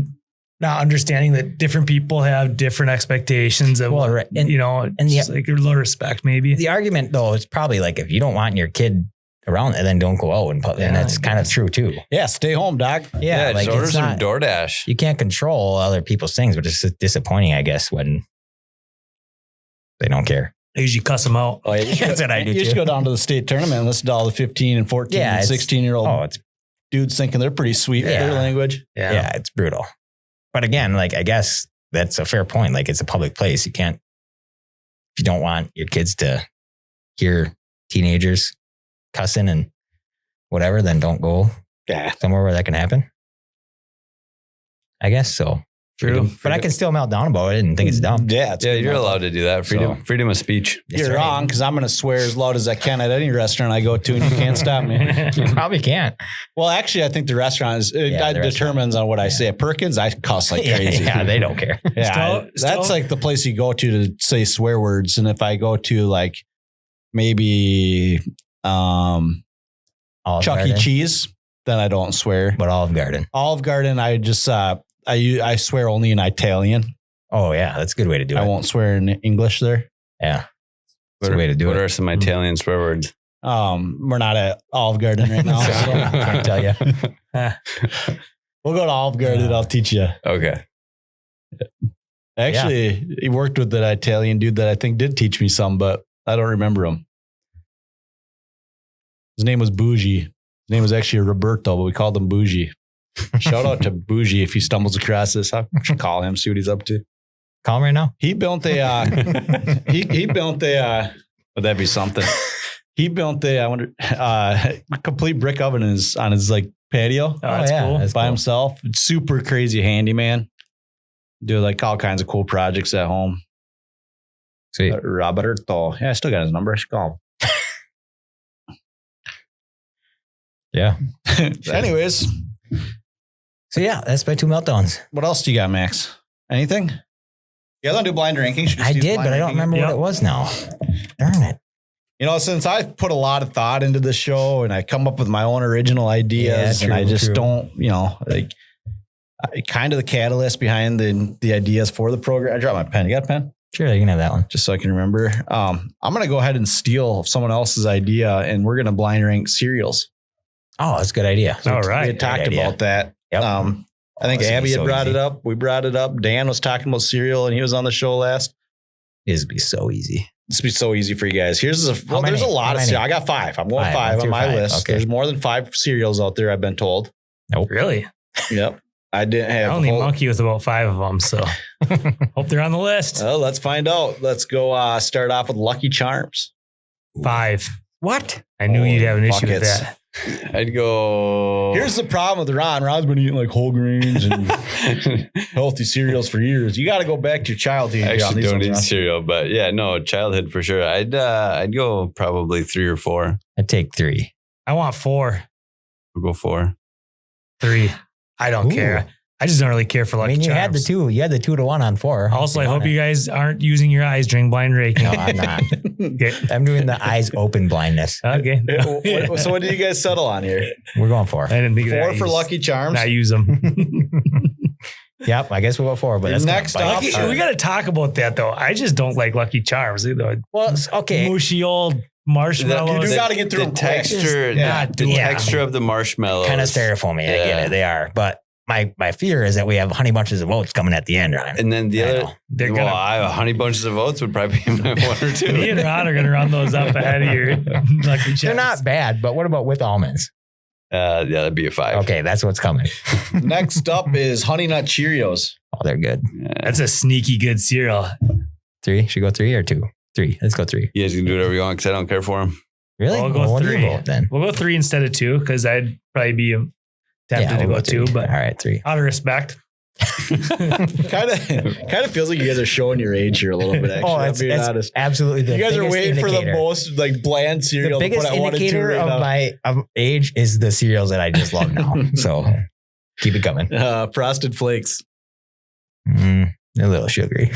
not understanding that different people have different expectations of, Well, right. And- you know, and just like a low respect maybe. The argument though is probably like if you don't want your kid around, and then don't go out and that's kind of true too. Yeah, stay home, dog. Yeah, just order some DoorDash. You can't control other people's things, but it's just disappointing, I guess, when they don't care. I usually cuss them out. Oh, yeah, That's what I do You too. should go down to the state tournament and listen to all the 15 and 14 Yeah, and it's- 16-year-old it's dudes thinking they're pretty sweet with Yeah. their language. yeah, it's brutal. But again, like I guess that's a fair point. Like it's a public place. You can't, if you don't want your kids to hear teenagers cussing and whatever, then don't go somewhere where that can happen. I guess so. True. But I can still melt down about it and think it's dumb. Yeah, You're allowed to do that. Freedom of speech. You're That's right. wrong because I'm going to swear as loud as I can at any restaurant I go to, and you can't stop me. You probably can't. Well, actually, I think the restaurant is the restaurant. determines on what I say. At Perkins, I cuss like crazy. Yeah, they don't care. Yeah, Still- that's like the place you go to say swear words. And if I go to like maybe Olive Chuck E. Garden, Cheese, then I don't swear. but Olive Garden. Olive Garden, I just I swear only in Italian. Oh yeah, that's a good way to do it. I won't swear in English there. Yeah, that's a way to do What it. are some Italian swear words? We're not at Olive Garden right now. So, I can't tell you. We'll go to Olive Garden. I'll teach you. Okay. Actually, he worked with that Italian dude that I think did teach me some, but I don't remember him. His name was Bougie. His name was actually Roberto, but we called him Bougie. Shout out to Bougie if he stumbles across this. I should call him, see what he's up to. Call him right now. He built a he built a would that be something? He built a complete brick oven on his like patio Oh, that's cool. That's by cool. himself. Super crazy handyman. Do like all kinds of cool projects at home. Sweet. Roberto. Yeah, I still got his number. I should call Yeah. him. Anyways, So yeah, that's my 2 meltdowns. what else do you got, Max? Anything? You guys want to do blind ranking? Should we I do did, blind but I don't ranking? remember what Yep. it was now. Darn it. You know, since I've put a lot of thought into the show and I come up with my own original ideas, Yeah, and I true, just true. don't, you know, like kind of the catalyst behind the ideas for the program. I dropped my pen. You got a pen? Sure, you can have that one. Just so I can remember. I'm going to go ahead and steal someone else's idea, and we're going to blind rank cereals. Oh, that's a good idea. All We right. had talked Great idea. about that. Yep. I think this would Abby be had so brought easy. it up. We brought it up. Dan was talking about cereal, and he was on the show last. This would be so easy. This would be so easy for you guys. There's a How lot many? of cereal. I got 5. I'm going 5 Let's on hear my 5. list. Okay. There's more than 5 cereals out there, I've been told. Really? Yep. I didn't I have only a whole- monkey with about 5 of them, so hope they're on the list. Well, let's find out. Let's go start off with Lucky Charms. 5. What? I knew you'd have an issue with Buckets. that. I'd go. Here's the problem with Ron. Ron's been eating like whole grains and healthy cereals for years. You got to go back to your childhood. I on actually these don't ones, eat Ron. cereal, but yeah, no, childhood for sure. I'd go probably 3 or 4. I'd take 3. I want 4. We'll go 4. 3. I don't Ooh. care. I just don't really care for I Lucky mean, you had the Charms. 2. You had the 2 to 1 on 4. Also, I You hope want you guys aren't using your eyes during blind ranking. No, I'm not. Okay. I'm doing the eyes open blindness. Okay. So what did you guys settle on here? We're going 4. I didn't think of that. 4 for Lucky Charms. Not use them. Yep, I guess we'll go 4. But that's Next gonna bite. up- Lucky, we got to talk about that though. I just don't like Lucky Charms. The Well, okay. mushy old marshmallows. You do gotta get through the them quick. texture. Yeah. The Yeah. texture of the marshmallows. Kind of styrofoamy. I get Yeah. it. They are. But my fear is that we have honey bunches of oats coming at the end, Ryan. And then the I other, know. They're well, gonna- honey bunches of oats would probably be my 1 or 2. Me and Ron are going to run those up ahead of your Lucky Charms. They're not bad, but what about with almonds? Yeah, that'd be a 5. Okay, that's what's coming. Next up is Honey Nut Cheerios. Oh, they're good. Yeah. That's a sneaky good cereal. 3? Should we go 3 or 2? 3. Let's go 3. You guys can do whatever you want because I don't care for them. Really? I'll go Well, what do you 3. vote then? We'll go 3 instead of 2 because I'd probably be tempted to we'll go 2. 3. But all right, 3. out of respect, kind of feels like you guys are showing your age here a little bit. Actually, Oh, I'm it's, being it's honest. absolutely the You guys are biggest waiting for the indicator. most like bland cereal. The to put biggest I wanted to indicator right of now. my age is the cereals that I just love now. So keep it coming. Frosted Flakes. A little sugary.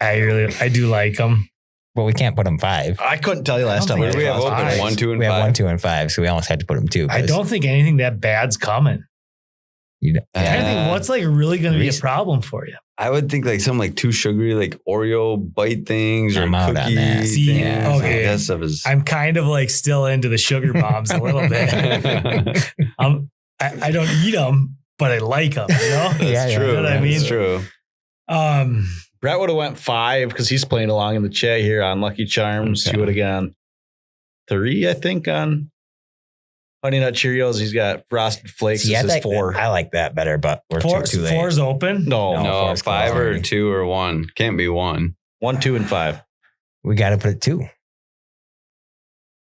I do like them. But we can't put them 5. I couldn't tell you last time. think We have Frosted open Flakes. 1, 2, and We 5. have 1, 2, and 5, so we almost had to put them 2. I don't think anything that bad's coming. I think what's like really going to be a Reese- problem for you. I would think like something like too sugary, like Oreo bite things or I'm out on cookie that. things. See, Like, okay. that stuff is. I'm kind of like still into the sugar bombs a little bit. I don't eat them, but I like them. You know, That's Yeah, true. you know what I mean? That's true. Brett would have went 5 because he's playing along in the chat here on Lucky Charms. Okay. He would have gone 3, I think, on Honey Nut Cheerios. He's got Frosted Flakes. See, This is think 4. I like that better, but we're too late. Four's open. No, No. No, Forrest 5 Gump. or 2 or 1. Can't be 1. 1, 2, and 5. We got to put it 2.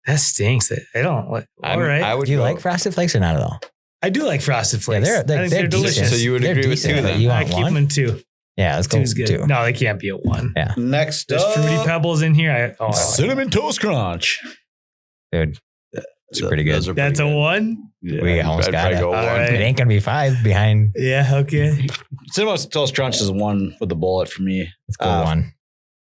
That stinks. I don't like. All right. I would Do you go- like Frosted Flakes or not at all? I do like Frosted Flakes. Yeah, they're I think they're decent. delicious. So you would They're agree with decent, 2 but then? you I want keep 1? them in 2. Yeah, let's go Two's good. 2. No, they can't be a 1. Yeah. Next There's up, Fruity Pebbles in here. I like Cinnamon Toast Crunch. Dude, it's pretty good. Those are That's pretty a good. 1. Yeah, We almost I'd got probably it. go All 1. right. It ain't going to be 5 behind. Yeah. Okay. Cinnamon Toast Crunch is 1 with the bullet for me. Let's go 1.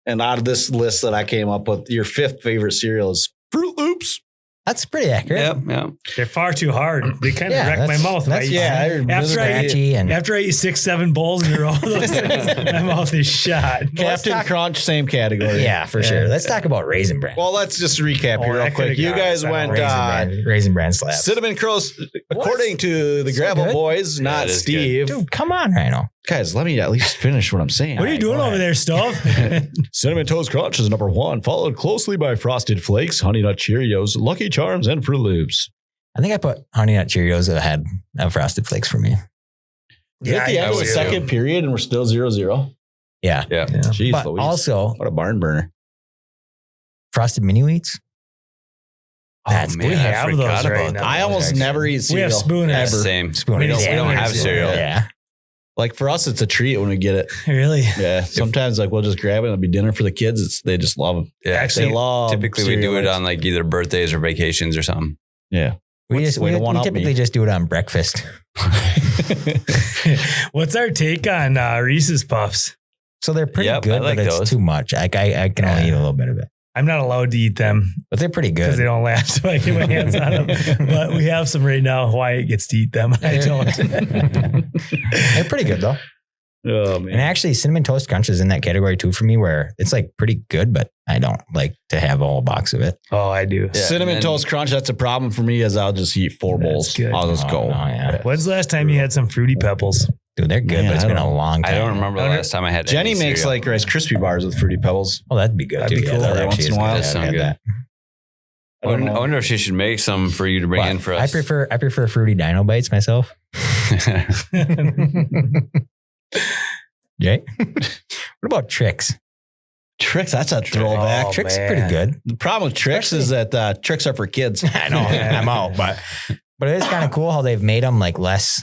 And out of this list that I came up with, your 5th favorite cereal is Fruit Loops. That's pretty accurate. Yep, yep. They're far too hard. They kind of Yeah, wreck my that's- mouth. that's Right? fine. After I eat, Scratchy and after I eat 6, 7 bowls in a row, those things, my mouth is shot. Captain Crunch, same category. yeah, for sure. Let's talk about Raisin Bran. Well, let's just recap Oh, here real that quick. could've You got guys us. I went don't know. Raisin Bran slaps. Cinnamon Crust, according to the So Gravel good. Boys, Yeah, not it is Steve. Dude, come on, Rhino. Guys, let me at least finish what I'm saying. What are you doing over there, Stove? Cinnamon Toast Crunch is number 1, followed closely by Frosted Flakes, Honey Nut Cheerios, Lucky Charms, and Fruit Loops. I think I put Honey Nut Cheerios ahead of Frosted Flakes for me. We're at the end I of the would second too. period, and we're still 0-0. Yeah. Yeah. Jeez, But Louise. also, What a barn burner. Frosted Mini Wheats. That's man, we I have forgot those right about now. that. I almost actually- never eat cereal. We have Spooners. Yeah, ever. same. Spoon. We don't Yeah. have cereal. Yeah. Like for us, it's a treat when we get it. Really? Yeah. Sometimes like we'll just grab it and it'll be dinner for the kids. They just love them. Yeah, Actually, They love typically we do cereal. it on like either birthdays or vacations or something. Yeah. We What's just the way we, to one we up typically me? just do it on breakfast. What's our take on Reese's Puffs? So they're pretty Yep, I good, like but it's those. too much. I can only eat a little bit of it, I'm not allowed to eat them but they're pretty because good. they don't last. So I get my hands on them. But we have some right now. Wyatt gets to eat them. I don't. They're pretty good though. Oh And man. actually, Cinnamon Toast Crunch is in that category too for me, where it's like pretty good, but I don't like to have a whole box of it. Oh, I do. Yeah, Cinnamon and- Toast Crunch, that's a problem for me as I'll just eat 4 That's bowls. good. I'll just Oh, go. no, yeah. When's the last time you had some Fruity Pebbles? Dude, they're good, Man, but it's I been a don't- long time. I don't remember the Okay. last time I had Jenny any makes cereal. like Rice Krispie bars with Fruity Pebbles. Oh, that'd be good That'd too. be Yeah, cool that every actually once in is a while. good. That I've sounds had good. that. I don't I know. wonder if she should make some for you to bring But in for us. I prefer Fruity Dino Bites myself. Jay, what about Trix? Tricks, that's a throwback. Oh, Trix is man. pretty good. The problem with tricks is that tricks are for kids. I know I'm out, but it is kind of cool how they've made them like less.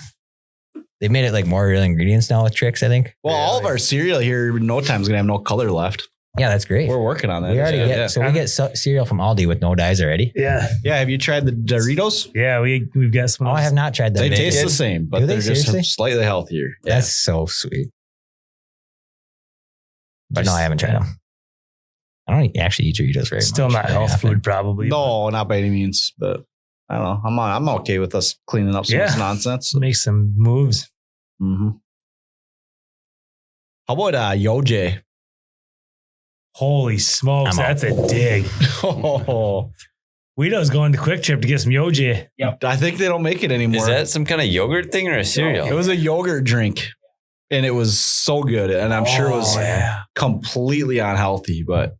They've made it like more real ingredients now with Trix. I think. Well, all of our cereal here in no time is gonna have no color left. Yeah, that's great. We're working on that. We already yeah. get so we get cereal from Aldi with no dyes already. Yeah. Yeah, have you tried the Doritos? Yeah, we've got some. Oh, I have not tried that. They They taste did? the same, but Do they they're just seriously? slightly healthier. Yeah. That's so sweet. But no, I haven't tried them. I don't actually eat Doritos very Still much. not very health often. food, probably. No, not by any means, but I don't know. I'm okay with us cleaning up some of this Yeah. nonsense. Make some moves. Mm-hmm. How about Yoj? Holy smokes, I'm out. that's a dig. Oh, Guido's going to Quick Trip to get some Yoji. I think they don't make it anymore. Is that some kind of yogurt thing or a cereal? It was a yogurt drink, and it was so good, and I'm sure it was completely unhealthy. But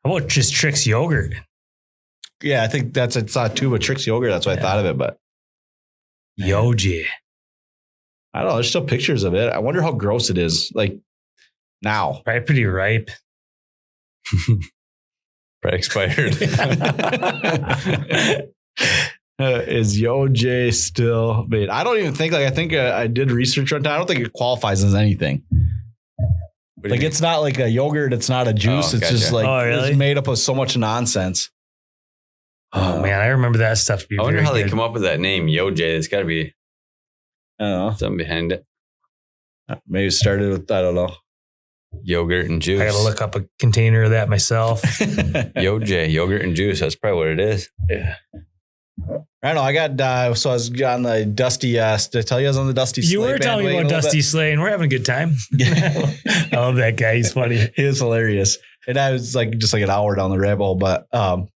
How about just Trix yogurt? yeah, I think it's a tube of Trix yogurt. That's why I thought of it. But Yoji. I don't know. There's still pictures of it. I wonder how gross it is. Like now. Probably pretty ripe. Right, expired. Is Yoj still made? I don't even think I think I did research on time. I don't think it qualifies as anything. Like it's not like a yogurt. It's not a juice. Oh, it's just gotcha. like Oh, really? it's made up of so much nonsense. Oh man, I remember that stuff to be I wonder very how they good. come up with that name, Yoj. There's got to be I don't something behind it. know. Maybe it started with I don't know. Yogurt and juice. I gotta look up a container of that myself. Yoj, yogurt and juice. That's probably what it is. Yeah. I don't know. I got so I was on the Dusty. Did I tell you I was on the Dusty? You Slay were telling me bandwagon about a little Dusty bit? Slay, and we're having a good time. I love that guy. He's funny. He is hilarious. And I was like just like an hour down the rabbit hole, but then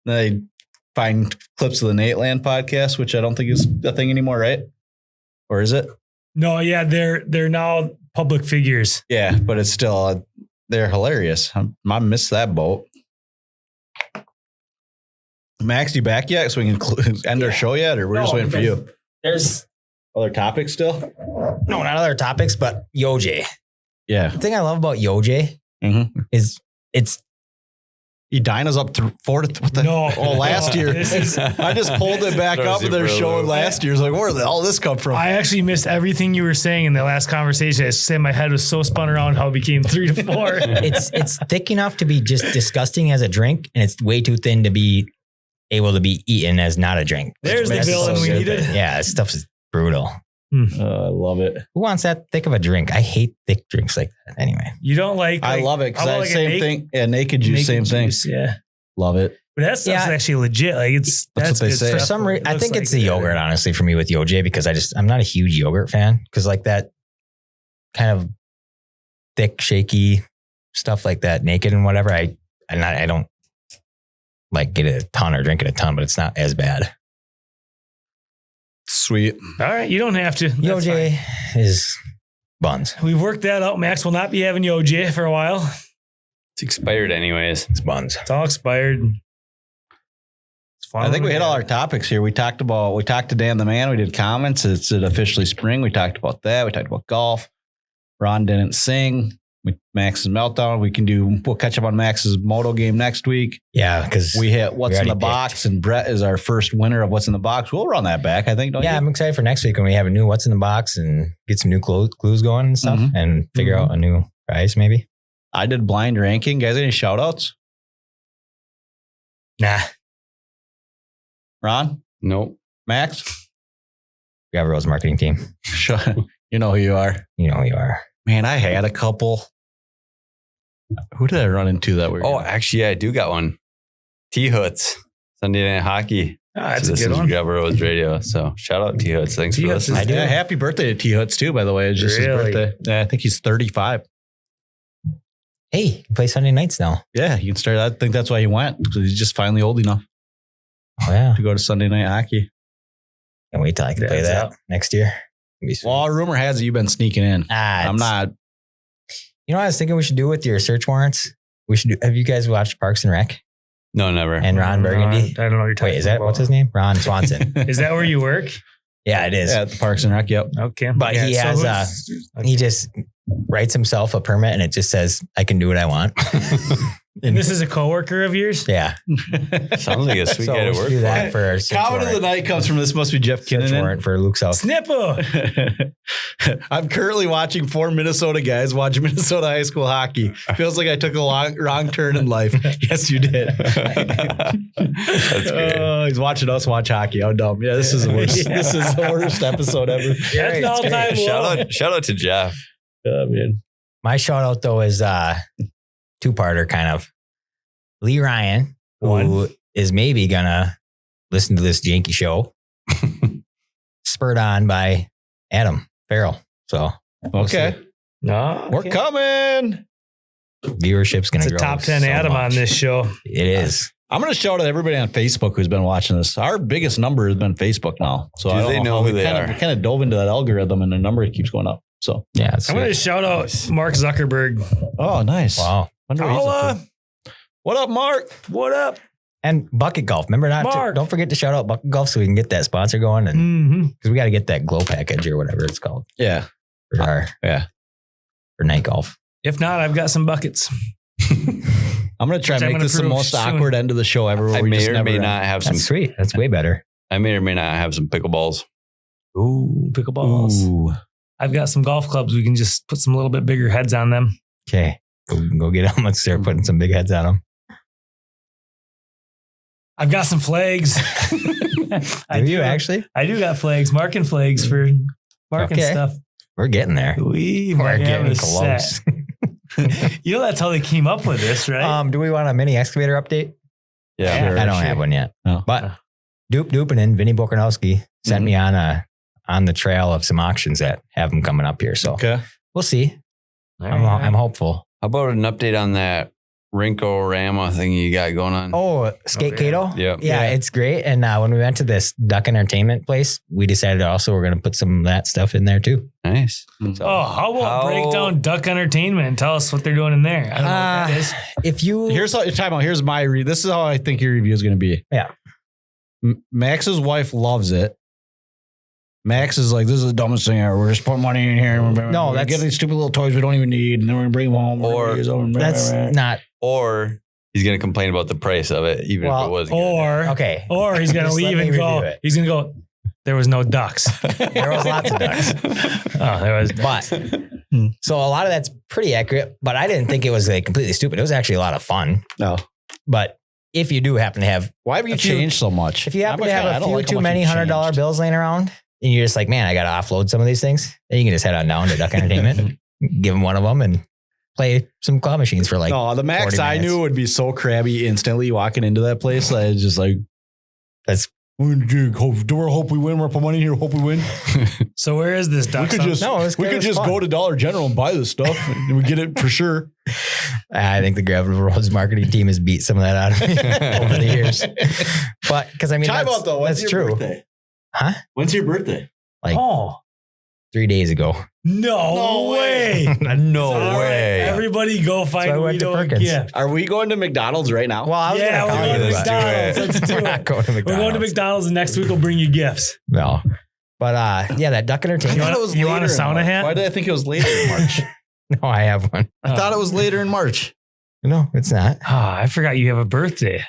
I find clips of the Nate Land podcast, which I don't think is a thing anymore, right? Or is it? No, yeah, they're now public figures. Yeah, but it's still they're hilarious. I missed that boat. Max, you back yet? So we can end our show yet, or we're just waiting for you? There's Other topics still? no, not other topics, but Yoj. Yeah. The thing I love about Yoj is it's Edina's up to 4 to what the? No. Oh, last year. This is- I just pulled it back up and they're showing last year's. Like, where did all this come from? I actually missed everything you were saying in the last conversation. I said my head was so spun around how it became 3 to 4. it's thick enough to be just disgusting as a drink, and it's way too thin to be able to be eaten as not a drink. There's the That's villain so we stupid. needed. Yeah, this stuff is brutal. I love it. Who wants that thick of a drink? I hate thick drinks like that. Anyway, You don't like I love it how because about I like a same naked- thing. Yeah, naked juice, same juice, thing. Yeah. Love it. But that stuff's Yeah. actually legit. Like That's that's what they good say. stuff. for some reason, I Looks think like it's the yogurt, honestly, for me with Yoj, because I'm not a huge yogurt fan, because like that kind of thick, shaky stuff like that, naked and whatever. I don't like get it a ton or drink it a ton, but it's not as bad. Sweet. All right, you don't have to. That's Yoj is buns. fine. We've worked that out. Max will not be having Yoj for a while. It's expired anyways. It's buns. It's all expired. It's fun. I think we hit all our topics here. We talked to Dan the Man. We did comments. It's officially spring. We talked about that. We talked about golf. Ron didn't sing. Max's Meltdown. We'll catch up on Max's moto game next week. Yeah, because We hit What's in already the Box, and Brett is our first winner of What's in the Box. We'll run that back, I think, don't yeah, you? I'm excited for next week when we have a new What's in the Box and get some new clues going and stuff, Mhm. and figure out a new prize maybe. I did blind ranking. Guys, any shout outs? Nah. Ron? Nope. Max? Gavrio's marketing team. Sure. You know who you are. You know who you are. Man, I had a couple. Who did I run into that we were? Oh, actually, I do got one. T-Hoots. Sunday Night Hockey. That's So a this good is one. Gavrio's radio. So shout out T-Hoots. Thanks for T-Hoots is- listening. Yeah, happy birthday to T Hoots too, by the way. It's just his Really? birthday. Yeah, I think he's 35. Hey, you can play Sunday nights now. Yeah, you can start. I think that's why he went, because he's just finally old enough Oh yeah. to go to Sunday night hockey. Can't wait till I can play Dad's that out. next year. It'll be sweet. Well, rumor has it you've been sneaking in. I'm it's- not. You know what I was thinking we should do with your search warrants? We should do. Have you guys watched Parks and Rec No, never. and Ron Burgundy? I don't know what you're talking Wait, is that about. what's his name? Ron Swanson. Is that where you work? Yeah, it is. Yeah, at the Parks and Rec. Yep. Okay. But he has, who's- He just writes himself a permit and it just says, I can do what I want. and this is a coworker of yours? Yeah. Sounds like a sweet So guy to we should work do for. that for our search Comment of the warrant. night comes from this. Must be Jeff Search Kinnanen. warrant for Luke's house. Snipper. I'm currently watching 4 Minnesota guys watch Minnesota high school hockey. Feels like I took a wrong turn in life. Yes, you did. That's great. Oh, he's watching us watch hockey. How dumb. Yeah, this is the worst. Yeah. This is the worst episode ever. That's an all-time low. Shout out to Jeff. Oh, man. My shout out though is two-parter kind of. Lee Ryan, who is maybe gonna listen to this janky show, spurred on by Adam Farrell. So we'll Okay. see. No. We're coming. Viewership's gonna It's a grow. top 10 so Adam much. on this show. It is. I'm going to shout out everybody on Facebook who's been watching this. Our biggest number has been Facebook now. So Do I don't they know how who they kinda, are? We kind of dove into that algorithm and the number keeps going up. So, Yeah. It's I'm going to sweet. shout out Mark Zuckerberg. oh, nice. Wow. Wonder what he's up to. What up, Mark? What up? And Bucket Golf. Remember Mark. don't forget to shout out Bucket Golf so we can get that sponsor going, and Mm-hmm. because we got to get that glow package or whatever it's called Yeah. for our for night golf. If not, I've got some buckets. I'm going to try Which and I'm make gonna this the prove most soon. awkward end of the show ever. Where I we may just or never may end. not have some. That's sweet. That's way better. I may or may not have some pickleballs. Ooh, pickleballs. Ooh. I've got some golf clubs. We can just put some little bit bigger heads on them. Okay. Go get them. Let's start putting some big heads on them. I've got some flags. Do you actually? I do got flags, marking flags for marking Okay. stuff. We're getting there. We We're might have getting a close. set. You know, that's how they came up with this, right? Do we want a mini excavator update? Yeah. Yeah. I don't have one yet. No. But Dupe, and then Vinny Bokarnowski sent me on the trail of some auctions that have them coming up here. So we'll see. I'm hopeful. How about an update on that Rinko-Rama thing you got going on? Oh, Skate Kato? Yeah, it's great. And when we went to this duck entertainment place, we decided also we're going to put some of that stuff in there too. Nice. So how about break down duck entertainment and tell us what they're doing in there? I don't know what that is. If you Here's my this is how I think your review is going to be. Yeah. Max's wife loves it. Max is like, this is the dumbest thing ever. We're just putting money in here. No, we're getting these stupid little toys we don't even need, and then we're gonna bring them home. That's not. Or he's going to complain about the price of it, even if it was good. Or he's going to leave and go. He's going to go. There was no ducks. There was lots of ducks. There was. But so a lot of that's pretty accurate. But I didn't think it was like completely stupid. It was actually a lot of fun. No. But if you do happen to have, why have you changed so much? If you happen to have a few too many $100 bills laying around, and you're just like, man, I got to offload some of these things, then you can just head on down to Duck Entertainment, give them one of them, and play some claw machines for like. No, the Max I knew would be so crabby instantly walking into that place. I was just like, that's. Hope we win. We're putting money here. Hope we win. So where is this duck? We could just go to Dollar General and buy this stuff, and we get it for sure. I think the Gravel Roads marketing team has beat some of that out of me over the years. But because I mean, that's true. Birthday? Huh? When's your birthday? Like 3 days ago. No way. No way. Everybody go find Guido a gift. Are we going to McDonald's right now? Well, we're going to McDonald's. Let's do it. Not going to McDonald's. We're going to McDonald's and next week we'll bring you gifts. No. But that Duck Entertainment. You want a sauna hat? Why did I think it was later in March? No, I have one. I thought it was later in March. No, it's not. I forgot you have a birthday.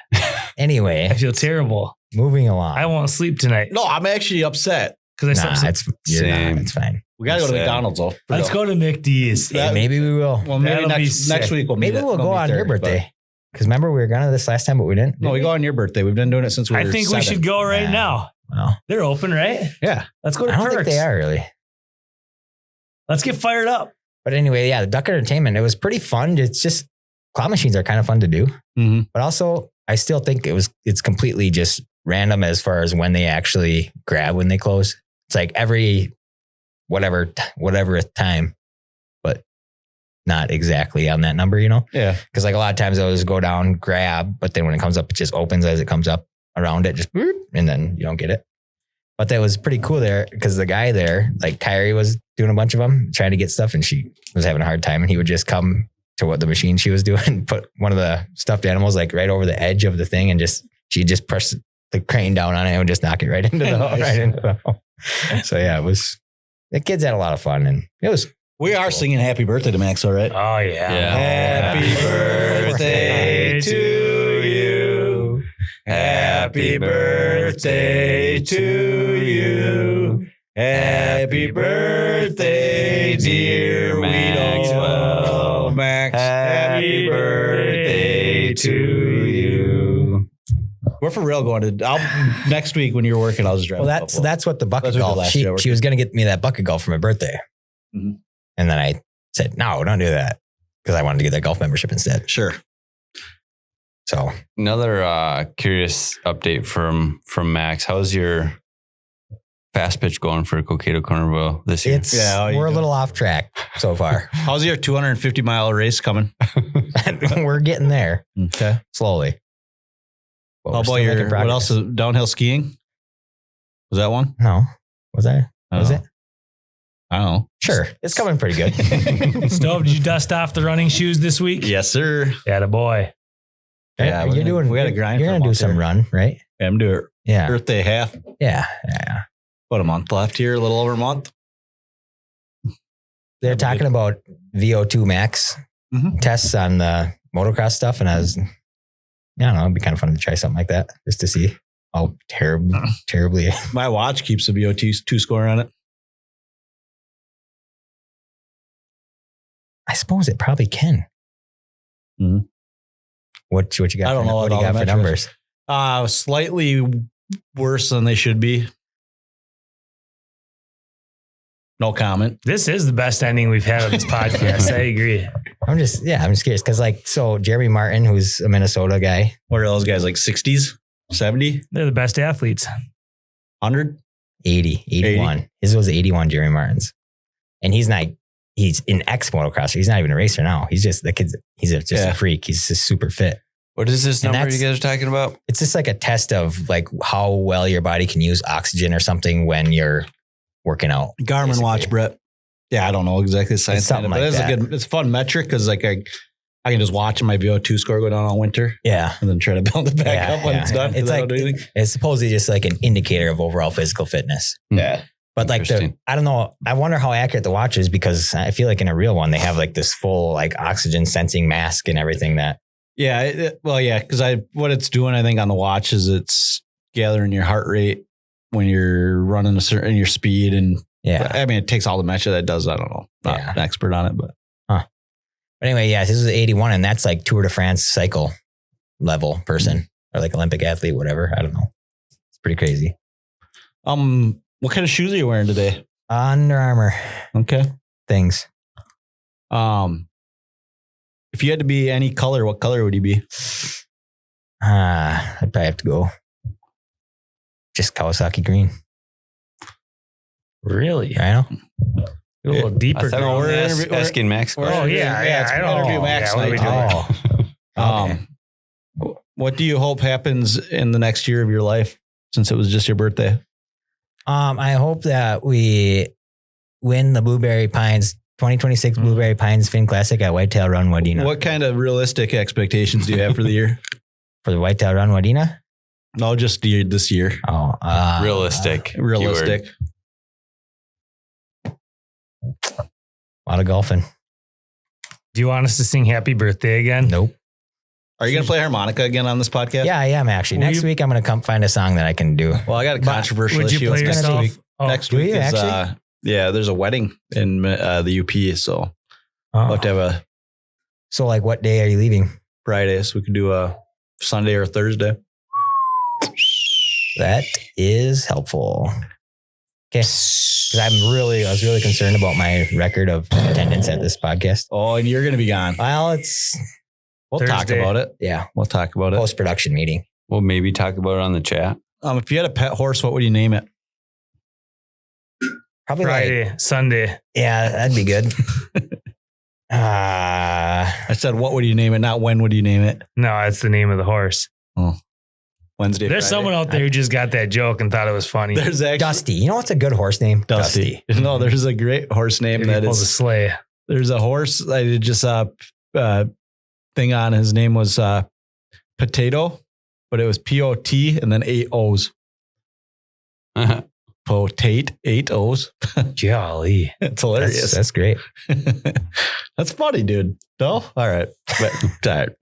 Anyway. I feel terrible. Moving along. I won't sleep tonight. No, I'm actually upset. Because I slept. It's fine. We got to go to McDonald's though. Let's go to McD's. Maybe we will. Well, maybe next week we'll maybe we'll go on your birthday. Because remember, we were going to this last time, but we didn't. No, we go on your birthday. We've been doing it since we were I think 7. We should go right now. Well, they're open, right? Yeah. Let's go to I don't think they are really. Let's get fired up. But anyway, the Duck Entertainment, it was pretty fun. It's just claw machines are kind of fun to do. Mm-hmm. But also, I still think it's completely just random as far as when they actually grab when they close. It's like every whatever time, but not exactly on that number, Yeah. Because like a lot of times those go down, grab, but then when it comes up, it just opens as it comes up around it, just boop, and then you don't get it. But that was pretty cool there because the guy there, like Kyrie was doing a bunch of them, trying to get stuff, and she was having a hard time, and he would just come to what the machine she was doing and put one of the stuffed animals like right over the edge of the thing, and she'd just press the crane down on it and just knock it right into the hole. So yeah, the kids had a lot of fun, and it was. We are singing "Happy Birthday" to Max, all right? Oh yeah. Happy birthday to you. Happy birthday to you. Happy birthday, dear Maxwell. Max. Happy birthday to you. We're for real going to next week when you're working. I'll just drive. Well, that's what the bucket golf. She was going to get me that bucket golf for my birthday, and then I said, "No, don't do that," because I wanted to get that golf membership instead. Sure. So another curious update from Max. How's your fast pitch going for Cokato Cornerville this year? We're a little off track so far. How's your 250-mile race coming? We're getting there. Okay, slowly. But how about what else is downhill skiing? Was that one? No. Was it? I don't know. Sure. It's coming pretty good. Stove, did you dust off the running shoes this week? Yes, sir. Attaboy. Yeah, we got to grind. You're going to do some run, right? Yeah, I'm doing it. Yeah. Birthday half. Yeah. About a month left here, a little over a month. They're talking about VO2 max tests on the motocross stuff. And I don't know, it'd be kind of fun to try something like that just to see how terribly. My watch keeps the VO2 score on it. I suppose it probably can. Mm-hmm. What you got? I don't know what you got for numbers. Slightly worse than they should be. No comment. This is the best ending we've had of this podcast. I agree. I'm just curious because Jeremy Martin, who's a Minnesota guy. What are those guys, like 60s? 70? They're the best athletes. 100? 80, 81. 80? His was 81, Jeremy Martin's. And he's in X motocross. He's not even a racer now. He's just a freak. He's just super fit. What is this number you guys are talking about? It's just like a test of like how well your body can use oxygen or something when you're working out. Garmin basically. Watch, Brett. Yeah, I don't know exactly the science. Something like that. It's a fun metric because like I can just watch my VO2 score go down all winter. Yeah. And then try to build it back up when it's done. It's like, it's supposedly just like an indicator of overall physical fitness. Yeah. But like I don't know. I wonder how accurate the watch is because I feel like in a real one, they have like this full like oxygen sensing mask and everything that. Yeah. Because what it's doing, I think on the watch is it's gathering your heart rate when you're running and your speed. And I mean, it takes all the measure that it does. I don't know. Not an expert on it, but. But anyway, this is 81 and that's like Tour de France cycle level person or like Olympic athlete, whatever. I don't know. It's pretty crazy. What kind of shoes are you wearing today? Under Armour. Okay. Things. If you had to be any color, what color would you be? I'd probably have to go just Kawasaki green. Really? I know. A little deeper. I thought we're asking Max. Oh yeah. I don't interview Max. What do you hope happens in the next year of your life since it was just your birthday? I hope that we win the Blueberry Pines 2026 Blueberry Pines Fin Classic at Whitetail Run Wadena. What kind of realistic expectations do you have for the year? For the Whitetail Run Wadena? No, just this year. Oh, realistic. Realistic. A lot of golfing. Do you want us to sing Happy Birthday again? Nope. Are you going to play harmonica again on this podcast? Yeah, I am actually. Next week, I'm going to come find a song that I can do. Well, I got a controversial issue next week. Next week is, there's a wedding in the UP, so we'll have to have a... So like what day are you leaving? Friday, so we could do a Sunday or Thursday. That is helpful. Okay. Because I was really concerned about my record of attendance at this podcast. Oh, and you're going to be gone. Well, we'll talk about it. Yeah. We'll talk about it. Post-production meeting. We'll maybe talk about it on the chat. If you had a pet horse, what would you name it? Probably Friday, Sunday. Yeah, that'd be good. I said, what would you name it? Not when would you name it? No, that's the name of the horse. Oh. Wednesday. There's Friday. someone out there who just got that joke and thought it was funny. There's actually Dusty. You know what's a good horse name? Dusty. No, there's a great horse name that is a sleigh. There's a horse I did just thing on. His name was Potato, but it was P-O-T and then 8 O's. Potate, 8 O's. Jolly. It's hilarious. That's great. That's funny, dude. No? All right. Tired.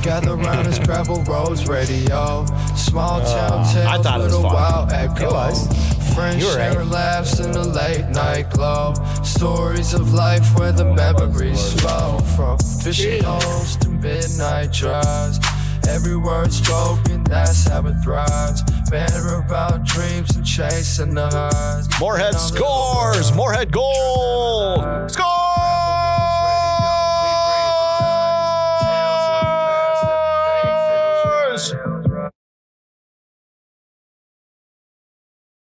Gather around this gravel roads radio. Small town tales. I thought it was fun. It was. Friends sharing laughs in the late night glow. Stories of life where the memories flow. From fishing holes to midnight drives. Every word spoken, that's how it thrives. Banter about dreams and chasing the highs. Moorhead scores. Moorhead goals.